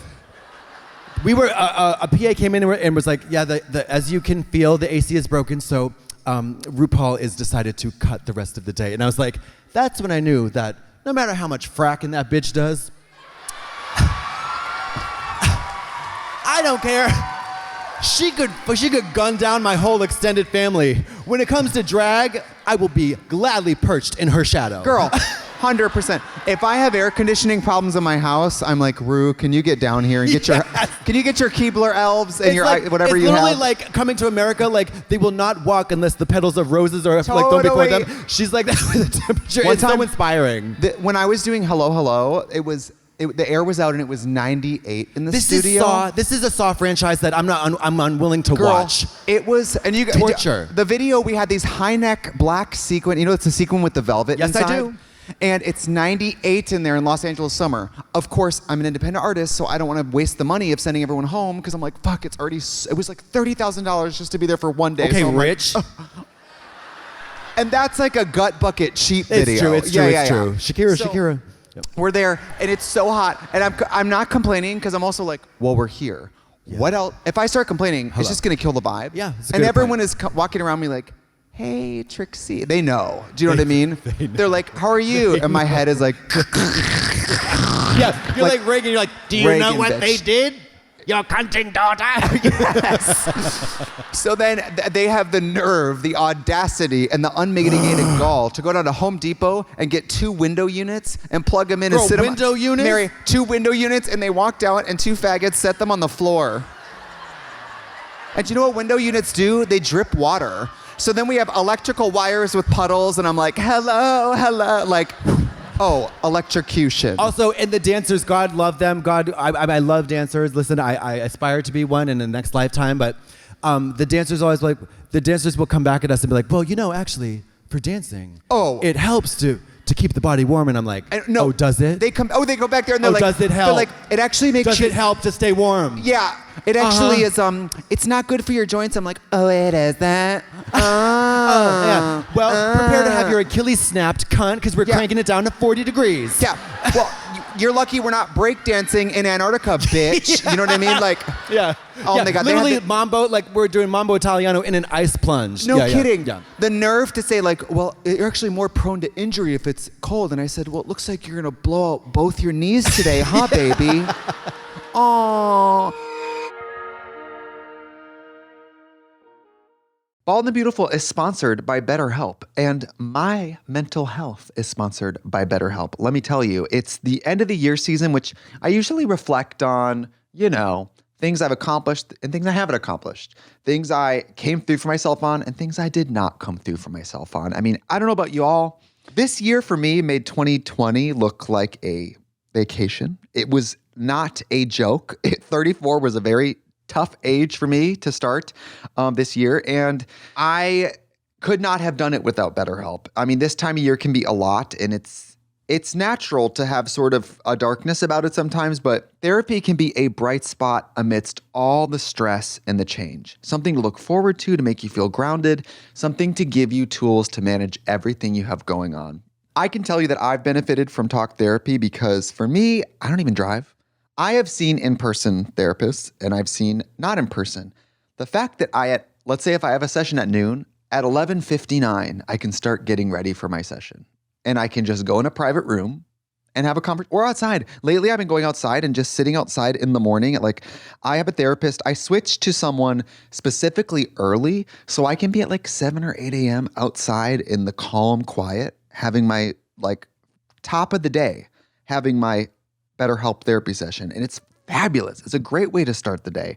E: We were a PA came in and was like, yeah, as you can feel, the AC is broken, so RuPaul is decided to cut the rest of the day. And I was like, that's when I knew that no matter how much fracking that bitch does, I don't care. She could gun down my whole extended family. When it comes to drag, I will be gladly perched in her shadow.
D: Girl, 100%. If I have air conditioning problems in my house, I'm like, Rue, can you get down here and get can you get your Keebler elves and whatever you have?
E: It's literally like coming to America, like they will not walk unless the petals of roses are like going before them. She's like that with the temperature. It's so inspiring.
D: When I was doing Hello Hello, the air was out and it was 98 in the studio.
E: This is a Saw franchise that I'm unwilling to watch.
D: It was, and you
E: torture.
D: The video, we had these high neck black sequin. You know, it's a sequin with the velvet
E: inside.
D: Yes, I do. And it's 98 in there in Los Angeles summer. Of course, I'm an independent artist, so I don't want to waste the money of sending everyone home because I'm like, fuck, it was like $30,000 just to be there for one day.
E: Okay,
D: so
E: rich.
D: And that's like a gut bucket cheap video.
E: It's true. Shakira.
D: Yep. We're there, and it's so hot, and I'm not complaining because I'm also like, well, we're here. Yeah. What else? If I start complaining, it's just gonna kill the vibe.
E: Yeah,
D: and everyone is walking around me like, hey, Trixie. They know. Do you know what I mean? They're like, how are you? And my head is like,
E: yeah. You're like Reagan. You're like, do you know what they did? Your cunting daughter.
D: Yes. So then they have the nerve, the audacity, and the unmitigated gall to go down to Home Depot and get 2 window units and plug them in and sit
E: window units?
D: Mary, 2 window units, and they walked out and 2 faggots set them on the floor. And do you know what window units do? They drip water. So then we have electrical wires with puddles, and I'm like, hello, like... Oh, electrocution.
E: Also, and the dancers, God love them. God, I love dancers. Listen, I aspire to be one in the next lifetime, but the dancers will come back at us and be like, well, you know, actually, for dancing, it helps to keep the body warm. And I'm like, no, does it?
D: They go back there and they're like,
E: does it help?
D: They're like, it actually makes
E: Does it help to stay warm?
D: Yeah, it actually is, it's not good for your joints. I'm like, oh, it is that?
E: Yeah. Well, prepare to have your Achilles snapped, cunt, because we're cranking it down to 40 degrees.
D: Yeah. Well, you're lucky we're not breakdancing in Antarctica, bitch.
E: Yeah.
D: You know what I mean? Like,
E: literally mambo, like we're doing mambo Italiano in an ice plunge.
D: No kidding. Yeah. The nerve to say like, well, you're actually more prone to injury if it's cold. And I said, well, it looks like you're gonna blow out both your knees today, huh, baby? Aww.
B: Bald and Beautiful is sponsored by BetterHelp, and my mental health is sponsored by BetterHelp. Let me tell you, it's the end of the year season, which I usually reflect on, you know, things I've accomplished and things I haven't accomplished, things I came through for myself on and things I did not come through for myself on. I mean, I don't know about you all. This year for me made 2020 look like a vacation. It was not a joke. 34 was a very tough age for me to start this year, and I could not have done it without BetterHelp. I mean, this time of year can be a lot, and it's natural to have sort of a darkness about it sometimes, but therapy can be a bright spot amidst all the stress and the change. Something to look forward to make you feel grounded, something to give you tools to manage everything you have going on. I can tell you that I've benefited from talk therapy because for me, I don't even drive. I have seen in-person therapists and I've seen not in-person. The fact that let's say if I have a session at noon, at 11:59, I can start getting ready for my session. And I can just go in a private room and have a conversation or outside. Lately, I've been going outside and just sitting outside in the morning. I have a therapist. I switched to someone specifically early so I can be at like 7 or 8 a.m. outside in the calm quiet, having my top of the day, having my BetterHelp therapy session. And it's fabulous. It's a great way to start the day.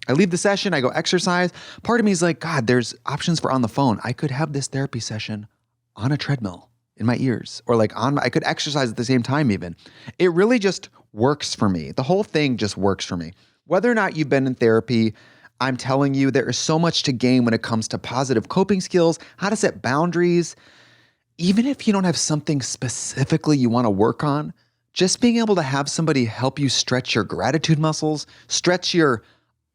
B: I leave the session, I go exercise. Part of me is like, God, there's options for on the phone. I could have this therapy session on a treadmill. in my ears or like I could exercise at the same time even. It really just works for me. The whole thing just works for me. Whether or not you've been in therapy, I'm telling you, there is so much to gain when it comes to positive coping skills, how to set boundaries. Even if you don't have something specifically you want to work on, just being able to have somebody help you stretch your gratitude muscles, stretch your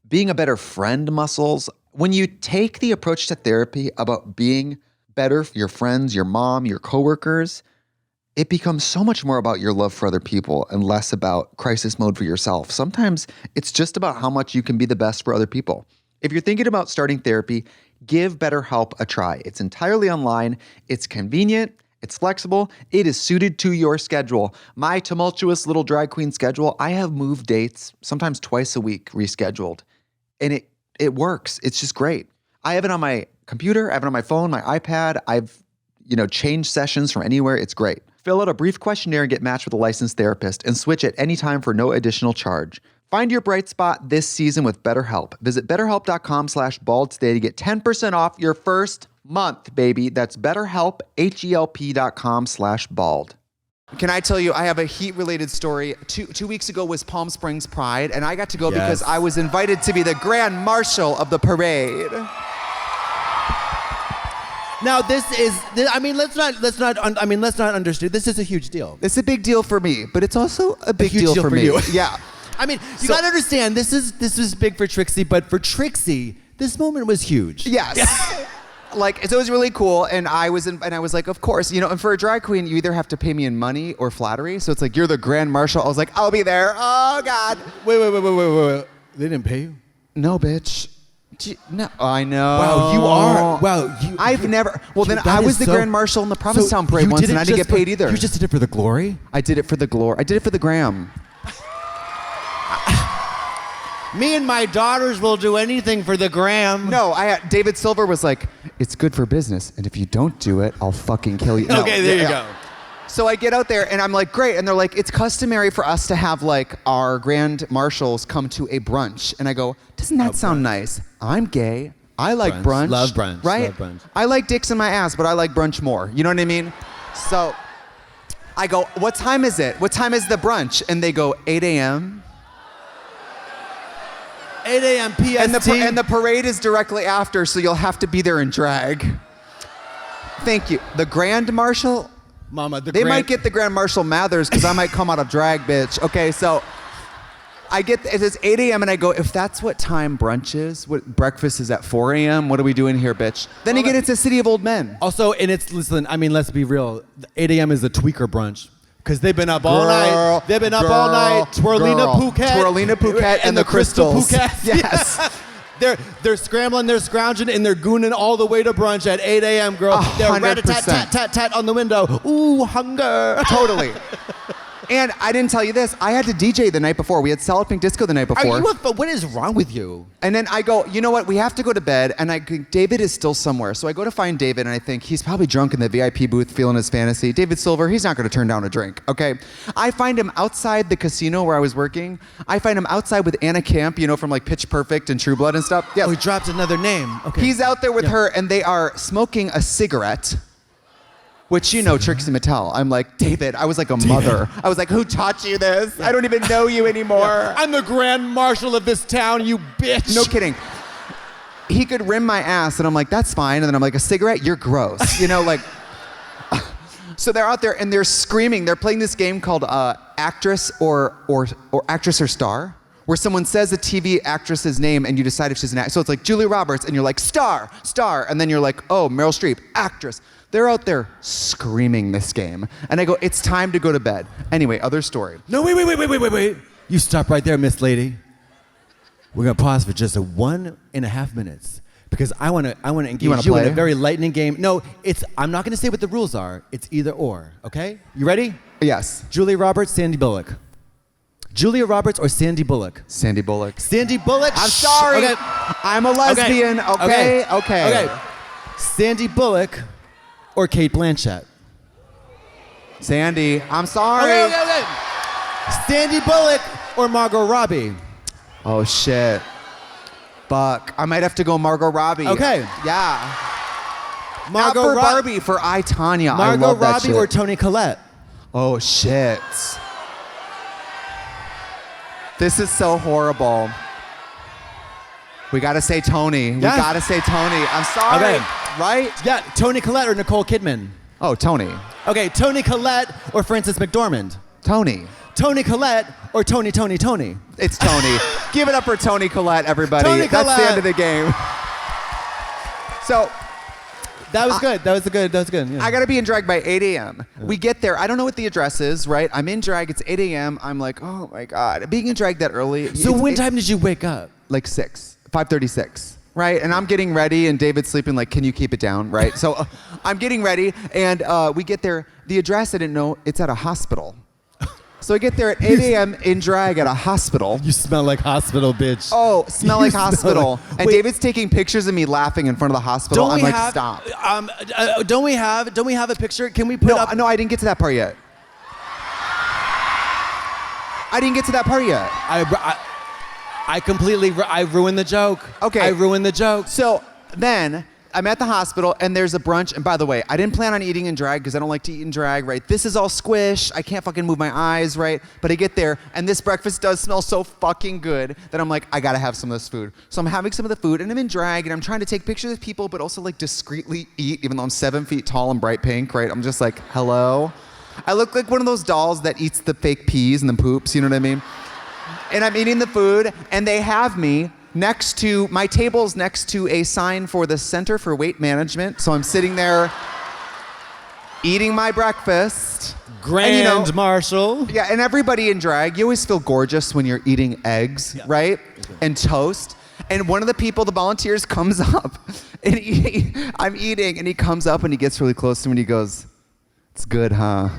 B: being a better friend muscles. When you take the approach to therapy about being better for your friends, your mom, your coworkers, it becomes so much more about your love for other people and less about crisis mode for yourself. Sometimes it's just about how much you can be the best for other people. If you're thinking about starting therapy, give BetterHelp a try. It's entirely online, it's convenient, it's flexible, it is suited to your schedule. My tumultuous little drag queen schedule, I have moved dates, sometimes twice a week rescheduled. And it works. It's just great. I have it on my computer, I have it on my phone, my iPad. I've changed sessions from anywhere. It's great. Fill out a brief questionnaire and get matched with a licensed therapist and switch at any time for no additional charge. Find your bright spot this season with BetterHelp. Visit betterhelp.com/bald today to get 10% off your first month, baby. That's BetterHelp, HELP.com/bald.
D: Can I tell you, I have a heat-related story. Two weeks ago was Palm Springs Pride, and I got to go because I was invited to be the Grand Marshal of the parade.
E: Now let's not understand. This is a huge deal.
D: It's a big deal for me, but it's also a big deal for me.
E: You.
D: Yeah.
E: I mean, you gotta understand, this was big for Trixie, but for Trixie, this moment was huge.
D: Yes. So it was really cool, and I was like, of course, and for a drag queen, you either have to pay me in money or flattery. So it's like, you're the Grand Marshal. I was like, I'll be there. Oh God.
E: Wait. They didn't pay you?
D: No, bitch. No, I know.
E: Wow, you are. Wow,
D: I've never. Well, then I was the Grand Marshal in the Provincetown
E: So
D: Parade
E: you
D: once,
E: did
D: and
E: it
D: I didn't
E: just
D: get paid either.
E: You just did it for the glory?
D: I did it for the glory. I did it for the gram.
E: Me and my daughters will do anything for the gram.
D: No, David Silver was like, it's good for business, and if you don't do it, I'll fucking kill you. No,
E: okay, there you go.
D: So I get out there, and I'm like, great. And they're like, it's customary for us to have, our grand marshals come to a brunch. And I go, doesn't that sound nice? I'm gay. I like brunch.
E: Love brunch.
D: Right?
E: Love brunch.
D: I like dicks in my ass, but I like brunch more. You know what I mean? So I go, what time is it? What time is the brunch? And they go, 8 a.m.
E: 8 a.m. PST.
D: And the parade is directly after, so you'll have to be there in drag. Thank you. The Grand Marshal?
E: Mama,
D: they might get the Grand Marshal Mathers because I might come out of drag, bitch. Okay, so it is 8 a.m. and I go, if that's what time brunch is, what breakfast is at 4 a.m., what are we doing here, bitch? Then again, it's a city of old men.
E: Also, and let's be real. 8 a.m. is a tweaker brunch. Because they've been up all night. They've been up all night. Twirlina Phuket
D: and the crystals.
E: Phuket.
D: Yes.
E: They're scrambling, they're scrounging, and they're gooning all the way to brunch at 8 a.m., girl.
D: 100%.
E: They're rat-a-tat-tat-tat on the window. Ooh, hunger.
D: Totally. And I didn't tell you this. I had to DJ the night before. We had Solid Pink Disco the night before.
E: What is wrong with you?
D: And then I go, you know what? We have to go to bed. And David is still somewhere. So I go to find David, and I think he's probably drunk in the VIP booth feeling his fantasy. David Silver, he's not going to turn down a drink, okay? I find him outside the casino where I was working. I find him outside with Anna Camp, from Pitch Perfect and True Blood and stuff. Yes.
E: Oh, he dropped another name. Okay.
D: He's out there with her, and they are smoking a cigarette. Which Trixie Mattel. I'm like, David, I was like a mother. I was like, who taught you this? I don't even know you anymore.
E: I'm the Grand Marshal of this town, you bitch.
D: No kidding. He could rim my ass, and I'm like, that's fine. And then I'm like, a cigarette? You're gross. So they're out there, and they're screaming. They're playing this game called Actress or Actress or Star, where someone says a TV actress's name, and you decide if she's an actress. So it's like Julia Roberts, and you're like, star. And then you're like, oh, Meryl Streep, actress. They're out there screaming this game. And I go, it's time to go to bed. Anyway, other story.
E: No, wait. You stop right there, Miss Lady. We're going to pause for just 1.5 minutes because I want to engage you in a very lightning game. No, I'm not going to say what the rules are. It's either or, okay? You ready?
D: Yes.
E: Julia Roberts, Sandy Bullock. Julia Roberts or Sandy Bullock?
D: Sandy Bullock.
E: Sandy Bullock?
D: I'm sorry.
E: Okay.
D: I'm a lesbian, okay?
E: Sandy Bullock or Kate Blanchett?
D: Sandy, I'm sorry.
E: Okay. Sandy Bullock or Margot Robbie?
D: Oh, shit. Fuck. I might have to go Margot Robbie.
E: Okay.
D: Yeah.
B: Not for Barbie, for I, Tanya. I
E: Margot
B: love that
E: Robbie
B: shit.
E: or Toni Collette?
B: Oh, shit. This is so horrible. We gotta say Tony. We
E: Yes.
B: gotta say Tony. I'm sorry.
E: Okay.
B: Right?
E: Yeah, Toni Collette or Nicole Kidman?
B: Oh, Tony.
E: Okay, Toni Collette or Frances McDormand?
B: Tony.
E: Toni Collette or Tony?
B: It's Tony. Give it up for Toni Collette, everybody.
E: Toni
B: That's the
E: Collette.
B: end of the game. So,
E: That was good. That was good. Yeah.
B: I gotta be in drag by 8 a.m. We get there. I don't know what the address is, right? I'm in drag. It's 8 a.m. I'm like, oh my God. Being in drag that early.
E: So when time did you wake up?
B: Like 5:36. Right? And I'm getting ready and David's sleeping like, can you keep it down? Right? So I'm getting ready and we get there. The address I didn't know, it's at a hospital. So I get there at 8 a.m. in drag at a hospital.
E: You smell like hospital, bitch.
B: Oh, smell like
E: smell
B: hospital.
E: like-
B: And
E: Wait.
B: David's taking pictures of me laughing in front of the hospital. I'm like, stop.
E: Don't we have a picture? Can we put up?
B: No, I didn't get to that part yet. I didn't get to that part yet.
E: I ruined the joke.
B: Okay.
E: I ruined the joke.
B: So then I'm at the hospital and there's a brunch. And by the way, I didn't plan on eating in drag because I don't like to eat in drag, right? This is all squish. I can't fucking move my eyes, right? But I get there and this breakfast does smell so fucking good that I'm like, I gotta have some of this food. So I'm having some of the food and I'm in drag and I'm trying to take pictures of people, but also like discreetly eat, even though I'm 7 feet tall and bright pink, right? I'm just like, hello? I look like one of those dolls that eats the fake peas and the poops, you know what I mean? And I'm eating the food, and they have me next to, my table's next to a sign for the Center for Weight Management. So I'm sitting there eating my breakfast.
E: Grand Marshal.
B: Yeah, and everybody in drag, you always feel gorgeous when you're eating eggs, right? And toast. And one of the people, the volunteers, comes up, and I'm eating, and he comes up and he gets really close to me and he goes, "It's good, huh?"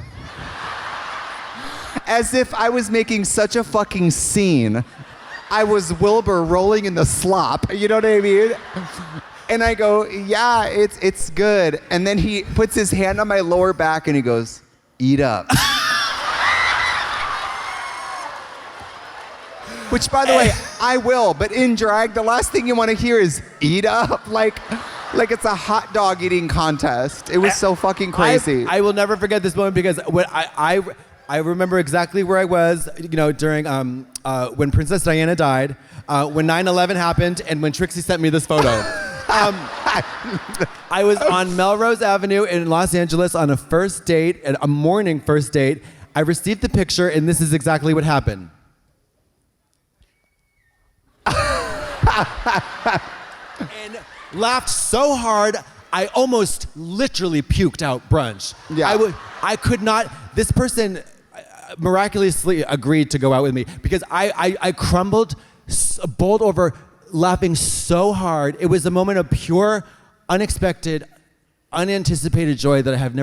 B: As if I was making such a fucking scene. I was Wilbur rolling in the slop, you know what I mean? And I go, yeah, it's good. And then he puts his hand on my lower back and he goes, eat up. Which, by the way, I will, but in drag, the last thing you want to hear is eat up. Like it's a hot dog eating contest. It was so fucking crazy.
E: I will never forget this moment because when I remember exactly where I was, during when Princess Diana died, when 9/11 happened, and when Trixie sent me this photo. I was on Melrose Avenue in Los Angeles on a first date, a morning first date. I received the picture, and this is exactly what happened. And laughed so hard, I almost literally puked out brunch.
B: Yeah.
E: I could not. This person miraculously agreed to go out with me because I crumbled, bowled over, laughing so hard. It was a moment of pure, unexpected, unanticipated joy that I have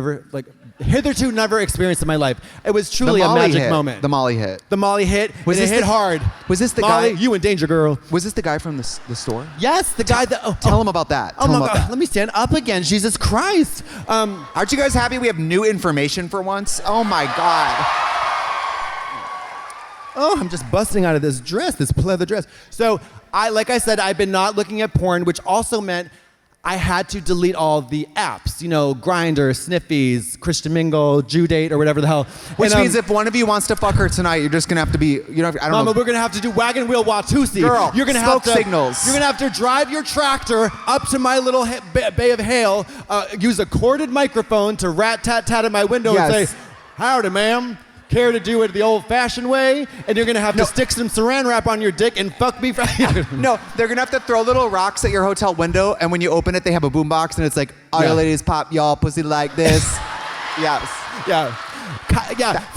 E: hitherto never experienced in my life. It was truly a magic moment.
B: The Molly hit.
E: The Molly hit.
B: Was
E: and
B: this
E: it hit
B: the-
E: hard.
B: Was this the
E: Molly,
B: guy?
E: you in danger, girl.
B: Was this the guy from the store?
E: Yes, the guy that.
B: Tell him about that.
E: Oh
B: Tell him
E: my
B: about
E: God!
B: that.
E: Let me stand up again. Jesus Christ.
B: Aren't you guys happy we have new information for once? Oh my God.
E: Oh, I'm just busting out of this dress, this pleather dress. So, like I said, I've been not looking at porn, which also meant I had to delete all the apps. Grindr, Sniffies, Christian Mingle, Judate, or whatever the hell.
B: Which means if one of you wants to fuck her tonight, you're just gonna have to be, I don't
E: Mama,
B: know.
E: we're gonna have to do wagon wheel Watusi.
B: Girl,
E: you're gonna
B: smoke
E: have to,
B: signals.
E: You're gonna have to drive your tractor up to my little Bay of Hail, use a corded microphone to rat-tat-tat at my window and
B: Yes.
E: say, "Howdy, ma'am. Care to do it the old-fashioned way?" And you're gonna have to stick some saran wrap on your dick and fuck me.
B: No, they're gonna have to throw little rocks at your hotel window, and when you open it, they have a boombox, and it's like, all
E: Yeah.
B: you ladies pop y'all pussy like this. Yes.
E: Yeah.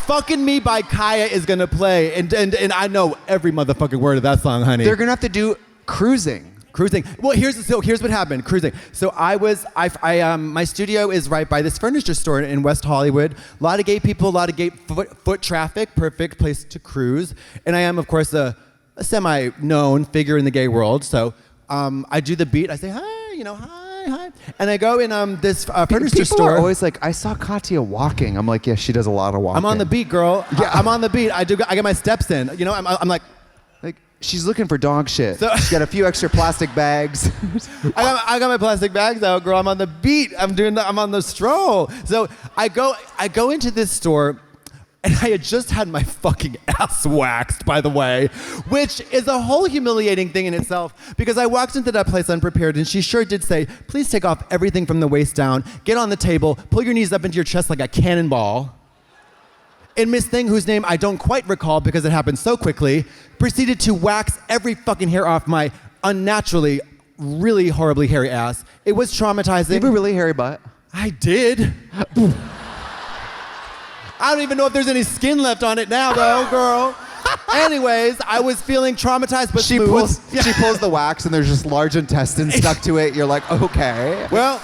E: Fucking Me by Kaya is gonna play, and I know every motherfucking word of that song, honey.
B: They're gonna have to do cruising.
E: Cruising. Well, here's what happened. Cruising. So my studio is right by this furniture store in West Hollywood. A lot of gay people, a lot of gay foot traffic. Perfect place to cruise. And I am, of course, a semi-known figure in the gay world. So I do the beat. I say hi. Hi. And I go in this furniture
B: People
E: store.
B: are always like, I saw Katya walking. I'm like, yeah, she does a lot of walking.
E: I'm on the beat, girl.
B: Yeah.
E: I'm on the beat. I get my steps in. I'm like.
D: She's looking for dog shit.
E: So-
D: She's got a few extra plastic bags.
E: I got my plastic bags out, girl. I'm on the beat. I'm on the stroll. So I go into this store, and I had just had my fucking ass waxed, by the way, which is a whole humiliating thing in itself, because I walked into that place unprepared, and she sure did say, please take off everything from the waist down, get on the table, pull your knees up into your chest like a cannonball. And Miss Thing, whose name I don't quite recall because it happened so quickly, proceeded to wax every fucking hair off my unnaturally, really horribly hairy ass. It was traumatizing.
D: You have a really hairy butt.
E: I did. I don't even know if there's any skin left on it now, though, girl. Anyways, I was feeling traumatized, but
D: She pulls the wax, and there's just large intestines stuck to it. You're like, okay.
E: Well,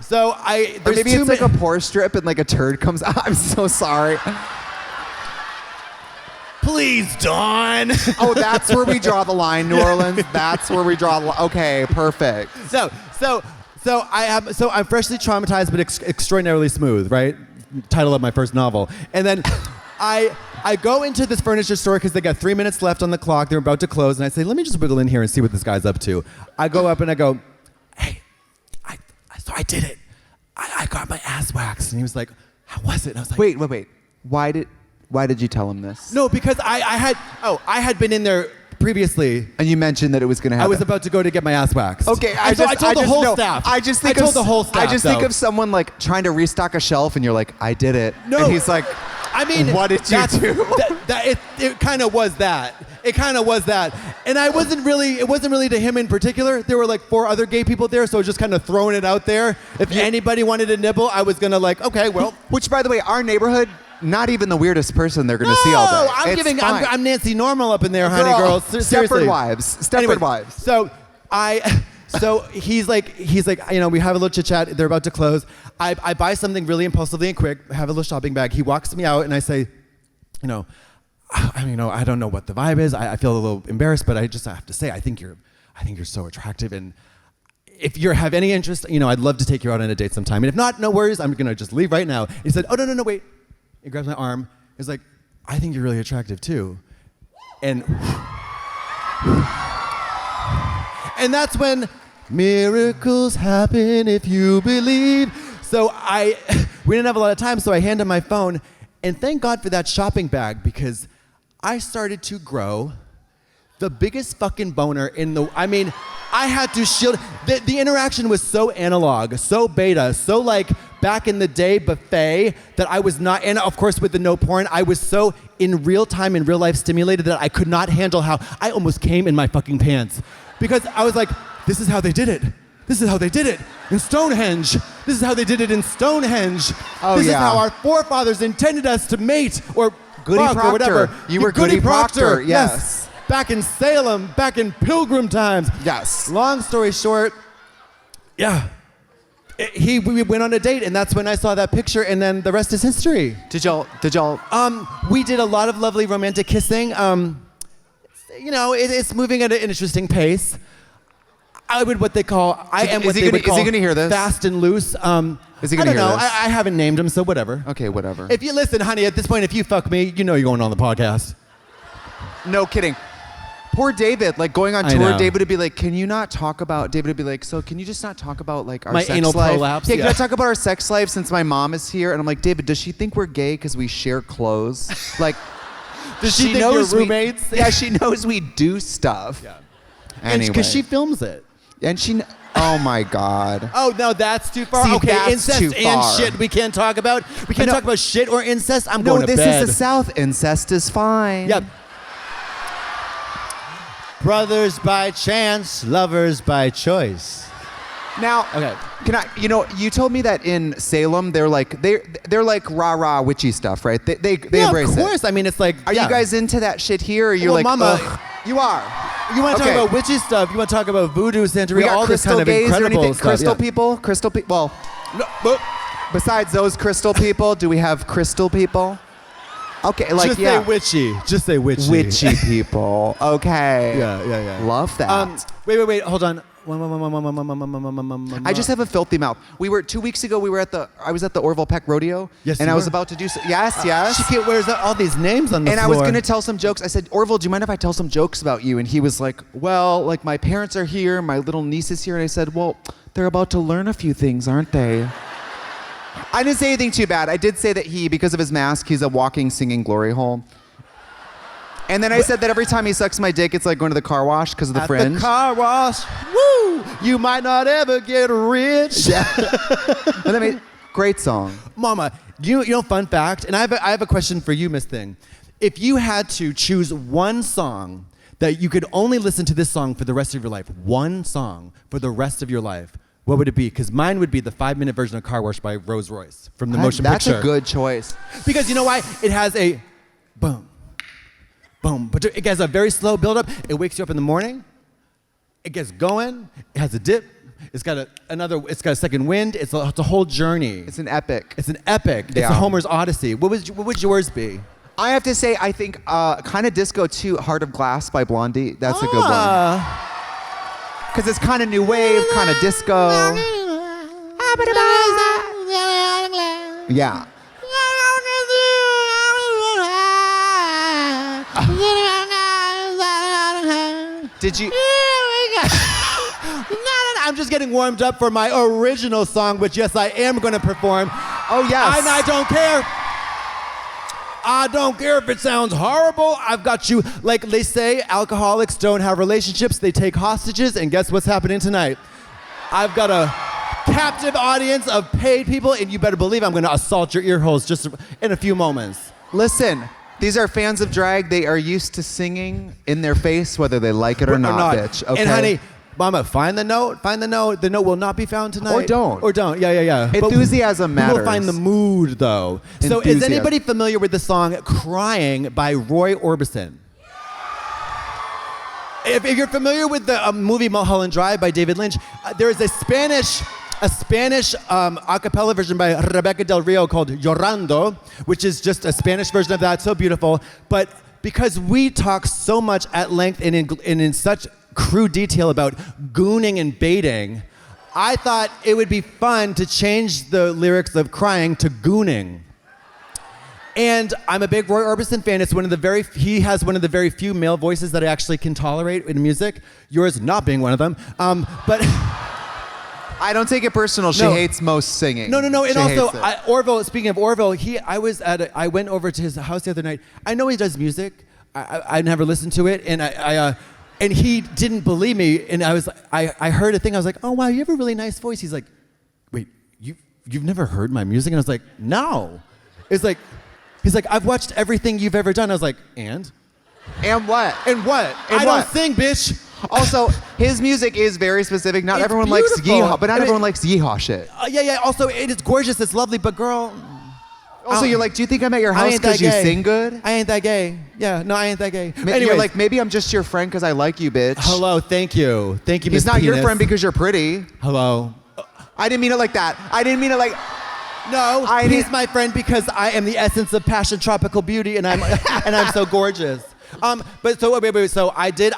E: so
D: Or
E: there's
D: maybe it's like a pore strip, and like a turd comes out. I'm so sorry.
E: Please, Dawn.
D: Oh, that's where we draw the line, New Orleans. That's where we draw the line. Okay, perfect.
E: So I'm freshly traumatized, but extraordinarily smooth, right? Title of my first novel. And then I go into this furniture store because they got 3 minutes left on the clock. They're about to close, and I say, let me just wiggle in here and see what this guy's up to. I go up and I go, hey, so I did it. I got my ass waxed. And he was like, how was it? And I was like,
D: Wait. Why did you tell him this?
E: no, because I had been in there previously.
D: And you mentioned that it was going to happen.
E: I was about to go to get my ass waxed.
D: Okay,
E: I told the whole staff.
D: I told
E: the whole staff.
D: I just think of someone like trying to restock a shelf, and you're like, I did it.
E: No.
D: And he's like,
E: I mean,
D: what did you do?
E: It kind of was that. It kind of was that. And it wasn't really to him in particular. There were like 4 other gay people there, so I was just kind of throwing it out there. If anybody wanted a nibble, I was going to like, okay, well.
D: Which, by the way, our neighborhood, not even the weirdest person they're going to see all day.
E: I'm Nancy Normal up in there, honey girl. Seriously.
D: Stepford wives.
E: So he's like, you know, we have a little chit chat. They're about to close. I buy something really impulsively and quick. Have a little shopping bag. He walks me out, and I say, you know, I don't know what the vibe is. I feel a little embarrassed, but I have to say, I think you're so attractive, and if you have any interest, you know, I'd love to take you out on a date sometime. And if not, no worries. I'm gonna just leave right now. He said, oh no, wait. He grabs my arm. He's like, I think you're really attractive too, and that's when miracles happen if you believe. So we didn't have a lot of time, so I hand him my phone, and thank God for that shopping bag, because I started to grow the biggest fucking boner I had to shield. The interaction was so analog, so beta, so like back in the day buffet that I was not, and of course with the no porn, I was so in real time, in real life stimulated that I could not handle how I almost came in my fucking pants. Because I was like, this is how they did it. This is how they did it in Stonehenge. This is how they did it in Stonehenge.
D: Oh,
E: this
D: yeah.
E: is how our forefathers intended us to mate or
D: Goody
E: fuck
D: Proctor.
E: or whatever.
D: You were Goody Proctor, yes.
E: Back in Salem, back in Pilgrim times.
D: Yes.
E: Long story short, yeah. We went on a date, and that's when I saw that picture, and then the rest is history.
D: Did y'all?
E: We did a lot of lovely romantic kissing. You know, it's moving at an interesting pace. I am what they call
D: Is he gonna hear this?
E: Fast and loose.
D: Is he gonna
E: I don't
D: hear
E: know.
D: this?
E: I haven't named him, so whatever.
D: Okay, whatever.
E: If you listen, honey, at this point, if you fuck me, you know you're going on the podcast.
D: No kidding. Poor David, like going on
E: I
D: tour,
E: know.
D: David would be like, can you not talk about, David would be like, so can you just not talk about like our
E: My
D: sex
E: anal
D: life?
E: prolapse,
D: Yeah, can
E: yeah.
D: I talk about our sex life since my mom is here? And I'm like, David, does she think we're gay because we share clothes? Like,
E: Does she think you're roommates?
D: Yeah, she knows we do stuff.
E: Yeah.
D: Anyway.
E: Because she films it.
D: And she, oh my God.
E: Oh, no, that's too far.
D: See,
E: Okay,
D: that's
E: incest
D: too
E: and
D: far.
E: shit we can't talk about. We can't
D: No.
E: talk about shit or incest. I'm
D: No,
E: going to
D: this
E: bed.
D: is the South. Incest is fine.
E: Yep. Brothers by chance, lovers by choice.
D: Now,
E: Okay.
D: can I? You know, you told me that in Salem they're like rah witchy stuff, right? They
E: Yeah,
D: embrace
E: of course.
D: it.
E: I mean, it's like.
D: Are you guys into that shit here? Or you're
E: Well,
D: like,
E: mama,
D: ugh? You are.
E: You want to
D: Okay.
E: talk about witchy stuff? You want to talk about voodoo,
D: We
E: Santeria,
D: got
E: all this
D: crystal
E: kind of
D: gays or
E: incredible
D: anything?
E: stuff.
D: Crystal
E: yeah.
D: people? Crystal people? Well,
E: No, but
D: besides those crystal people, do we have crystal people? Okay, like
E: just
D: yeah.
E: say witchy. Just say witchy.
D: Witchy people. Okay.
E: Yeah.
D: Love that.
E: Wait. Hold on.
D: I just have a filthy mouth. 2 weeks ago. I was at the Orville Peck Rodeo.
E: Yes,
D: and
E: you
D: I was
E: were.
D: about to do. Yes.
E: She wears all these names on the
D: And
E: floor.
D: I was gonna tell some jokes. I said, Orville, do you mind if I tell some jokes about you? And he was like, well, like my parents are here, my little niece is here. And I said, well, they're about to learn a few things, aren't they? I didn't say anything too bad. I did say that because of his mask, he's a walking, singing glory hole. And then I said that every time he sucks my dick, it's like going to the car wash because of the
E: At
D: fringe.
E: the car wash, woo! You might not ever get rich.
D: Yeah. And I mean, great song.
E: Mama, you know, fun fact, and I have a question for you, Miss Thing. If you had to choose one song that you could only listen to this song for the rest of your life, one song for the rest of your life, what would it be? Because mine would be the 5-minute version of Car Wash by Rose Royce from the motion
D: That's
E: picture.
D: a good choice.
E: Because you know why? It has a boom, boom, but it has a very slow build-up. It wakes you up in the morning. It gets going. It has a dip. It's got a second wind. It's a whole journey.
D: It's an epic.
E: It's an epic. It's
D: Yeah.
E: a Homer's Odyssey. What would yours be?
D: I have to say, I think kind of disco too, Heart of Glass by Blondie. That's a good one. Because it's kind of new wave, kind of disco. Yeah. Did you?
E: I'm just getting warmed up for my original song, which yes, I am going to perform.
D: Oh, yes.
E: And I don't care. I don't care if it sounds horrible. I've got you. Like they say, alcoholics don't have relationships. They take hostages. And guess what's happening tonight? I've got a captive audience of paid people, and you better believe I'm going to assault your ear holes just in a few moments.
D: Listen, these are fans of drag. They are used to singing in their face, whether they like it or not, bitch. Okay?
E: And honey, Mama, find the note. Find the note. The note will not be found tonight.
D: Or don't.
E: Or don't. Yeah. But
D: Enthusiasm
E: we
D: matters.
E: will find the mood, though. So is
D: Enthusiasm.
E: anybody familiar with the song Crying by Roy Orbison? If you're familiar with the movie Mulholland Drive by David Lynch, there is a Spanish a cappella version by Rebecca Del Rio called Llorando, which is just a Spanish version of that, so beautiful. But because we talk so much at length and in such crude detail about gooning and baiting, I thought it would be fun to change the lyrics of Crying to gooning. And I'm a big Roy Orbison fan. He has one of the very few male voices that I actually can tolerate in music. Yours not being one of them. But
D: I don't take it personal. She
E: No.
D: hates most singing.
E: No. And
D: She
E: also,
D: hates it.
E: Orville, speaking of Orville, I went over to his house the other night. I know he does music. I never listened to it. And and he didn't believe me. And I heard a thing. I was like, oh, wow, you have a really nice voice. He's like, wait, you've never heard my music? And I was like, no. He's like, I've watched everything you've ever done. I was like, and?
D: And what?
E: And what?
D: And
E: I
D: what?
E: don't sing, bitch.
D: Also, his music is very specific. Not
E: It's
D: everyone likes
E: beautiful.
D: yeehaw, but not
E: I mean-
D: everyone likes yeehaw shit.
E: Yeah. Also, it is gorgeous. It's lovely. But girl,
D: Also, you're like, do you think I'm at your
E: I
D: house
E: ain't that
D: because you
E: gay.
D: sing good?
E: I ain't that gay. Yeah, no, I ain't that gay.
D: You're
E: Anyways,
D: like, maybe I'm just your friend because I like you, bitch.
E: hello, thank you. Thank you,
D: He's
E: Miss
D: not your
E: Penis.
D: friend because you're pretty.
E: Hello.
D: I didn't mean it like that. I didn't mean it like...
E: No,
D: I
E: he's
D: didn't-
E: my friend because I am the essence of passion, tropical beauty, and I'm so gorgeous. But so wait. So I did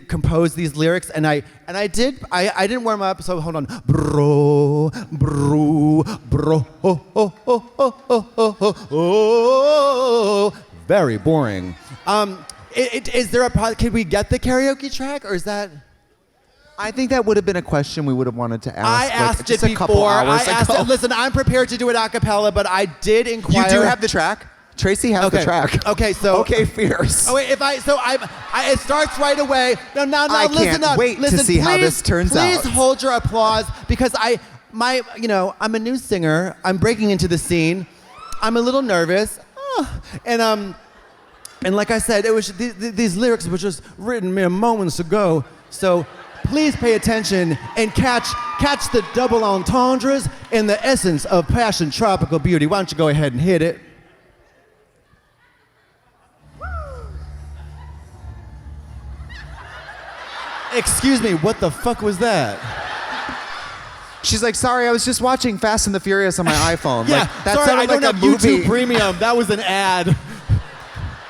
E: compose these lyrics, and I didn't warm up. So hold on, bro, very boring. Is there can we get the karaoke track, or is that?
D: I think that would have been a question we would have wanted to ask.
E: I asked
D: just
E: it
D: a couple
E: before.
D: hours
E: I asked
D: ago.
E: it. Listen, I'm prepared to do it a cappella, but I did inquire.
D: You do have the track? Tracy has the track.
E: Okay, so
D: Okay, fierce.
E: Oh wait, it starts right away. No,
D: I
E: listen
D: can't
E: up.
D: wait to
E: Listen,
D: see how this turns
E: Please
D: out.
E: hold your applause because I'm a new singer. I'm breaking into the scene. I'm a little nervous, and like I said, it was these lyrics were just written mere moments ago. So please pay attention and catch the double entendres and the essence of passion, tropical beauty. Why don't you go ahead and hit it? Excuse me, what the fuck was that?
D: She's like, sorry, I was just watching Fast and the Furious on my iPhone.
E: Yeah,
D: like, that
E: sorry,
D: sounded
E: I don't
D: like
E: have
D: a movie.
E: YouTube Premium. That was an ad.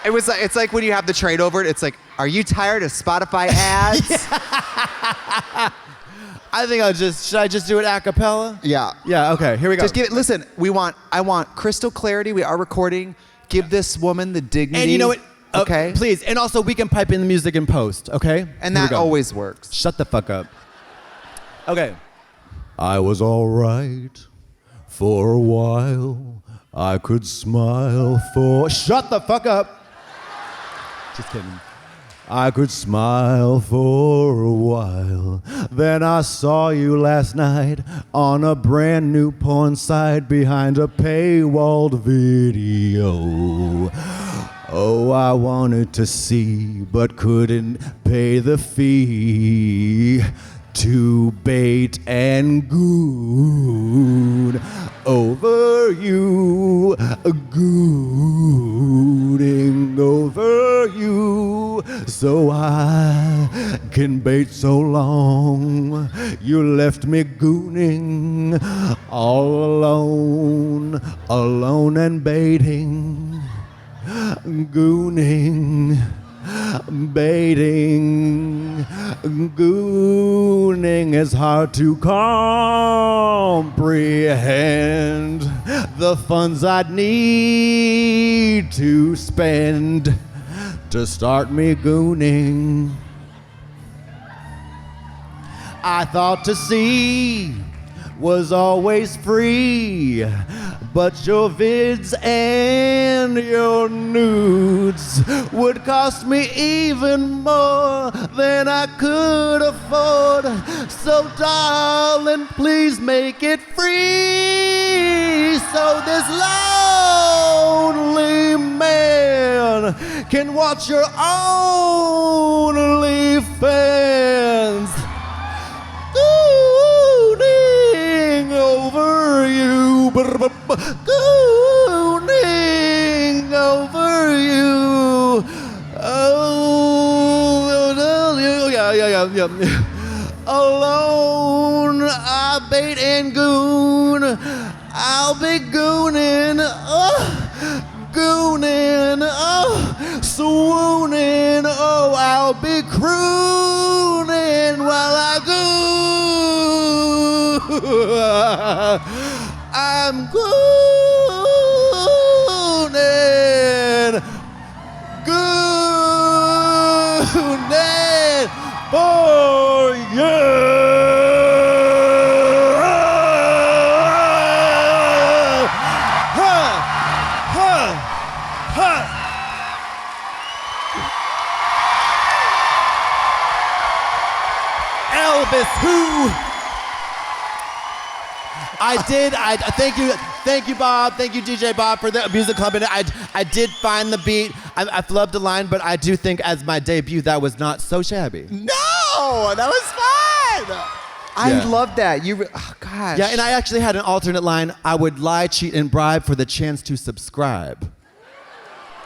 D: It's like when you have the trade over it. It's like, are you tired of Spotify ads?
E: I think should I just do it a cappella?
D: Yeah.
E: Yeah, okay, here we go.
D: Just give it, listen, I want crystal clarity. We are recording. Give this woman the dignity.
E: And you know what?
D: Okay.
E: Please, and also we can pipe in the music in post, okay?
D: And
E: Here we
D: that
E: go.
D: always works.
E: Shut the fuck up. Okay. I was all right for a while. I could smile for... Shut the fuck up. Just kidding. I could smile for a while. Then I saw you last night on a brand new porn site behind a paywalled video. Oh, I wanted to see, but couldn't pay the fee. To bait and goon over you, gooning over you, so I can bait so long. You left me gooning all alone, alone and baiting, gooning. Baiting, gooning is hard to comprehend. The funds I'd need to spend to start me gooning. I thought to see was always free, but your vids and your nudes would cost me even more than I could afford. So darling, please make it free, so this lonely man can watch your only fans. Gooning over you, gooning over you. Oh, yeah. Alone, I bait and goon. I'll be gooning, swooning. Oh, I'll be crooning while I goon. I'm gooning for you. Elvis, who? Thank you, Bob. Thank you, DJ Bob, for the music club. And I did find the beat. I flubbed a line, but I do think as my debut, that was not so shabby.
D: No, that was fun. I love that. Oh, gosh.
E: Yeah, and I actually had an alternate line. I would lie, cheat, and bribe for the chance to subscribe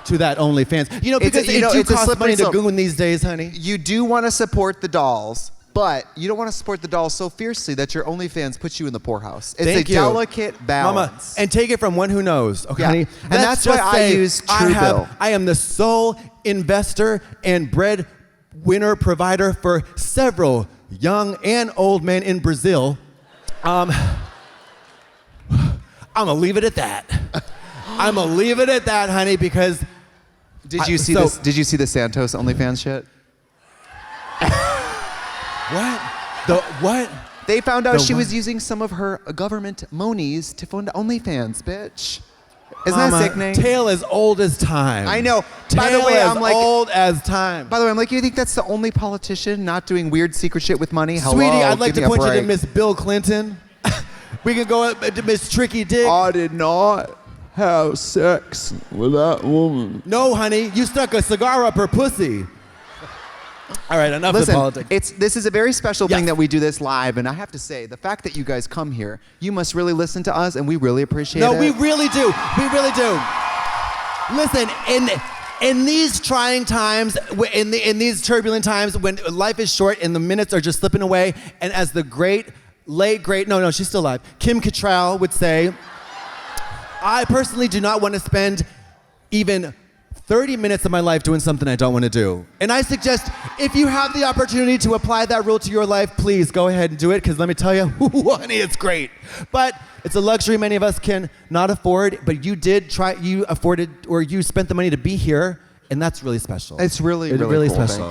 E: to that OnlyFans. You know, because it costs money to goon these days, honey.
D: You do want to support the dolls, but you don't want to support the dolls so fiercely that your OnlyFans puts you in the poorhouse. It's a delicate balance.
E: Mama, and take it from one who knows, okay, honey?
D: And that's why I use Truebill.
E: I am the sole investor and breadwinner provider for several young and old men in Brazil. I'm gonna leave it at that. I'm gonna leave it at that, honey, because
D: Did you see the Santos OnlyFans shit?
E: What? The what?
D: They found out she was using some of her government monies to fund OnlyFans, bitch. Isn't that sickening?
E: Tale as old as time.
D: I know.
E: By the way, I'm like old as time.
D: By the way, I'm like, you think that's the only politician not doing weird secret shit with money? Hello,
E: Sweetie, I'd like
D: give
E: to
D: me a
E: point you to
D: break.
E: Miss Bill Clinton. We can go to Miss Tricky Dick.
C: I did not have sex with that woman.
E: No, honey, you stuck a cigar up her pussy. All right, enough of politics.
D: This is a very special thing that we do this live, and I have to say, the fact that you guys come here, you must really listen to us, and we really appreciate it.
E: No, we really do. We really do. Listen, in these trying times, in these turbulent times, when life is short and the minutes are just slipping away, and as the late great, no, she's still alive, Kim Cattrall would say, I personally do not want to spend even 30 minutes of my life doing something I don't want to do. And I suggest if you have the opportunity to apply that rule to your life, please go ahead and do it, because let me tell you, honey, it's great. But it's a luxury many of us can not afford, but you afforded, or you spent the money to be here, and that's really special.
D: It's really cool.
E: special.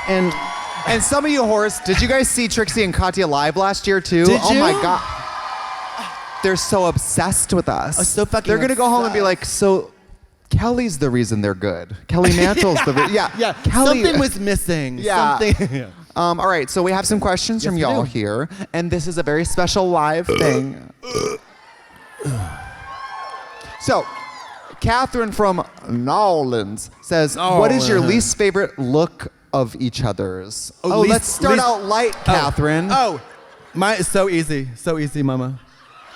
D: Thank you. And some of you whores, did you guys see Trixie and Katya live last year too?
E: Did
D: Oh
E: you?
D: my God. They're so obsessed with us.
E: Oh, so fucking
D: They're gonna go home and be
E: obsessed.
D: like, so Kelly's the reason they're good. Kelly Mantle's the reason. Yeah. Kelly.
E: Something was missing.
D: Yeah.
E: Something.
D: All right, so we have some questions from
E: we
D: y'all
E: do.
D: here, and this is a very special live thing. So, Catherine from Nowlands says, what is your least favorite look of each other's? Let's start out light, Catherine.
E: So easy, mama.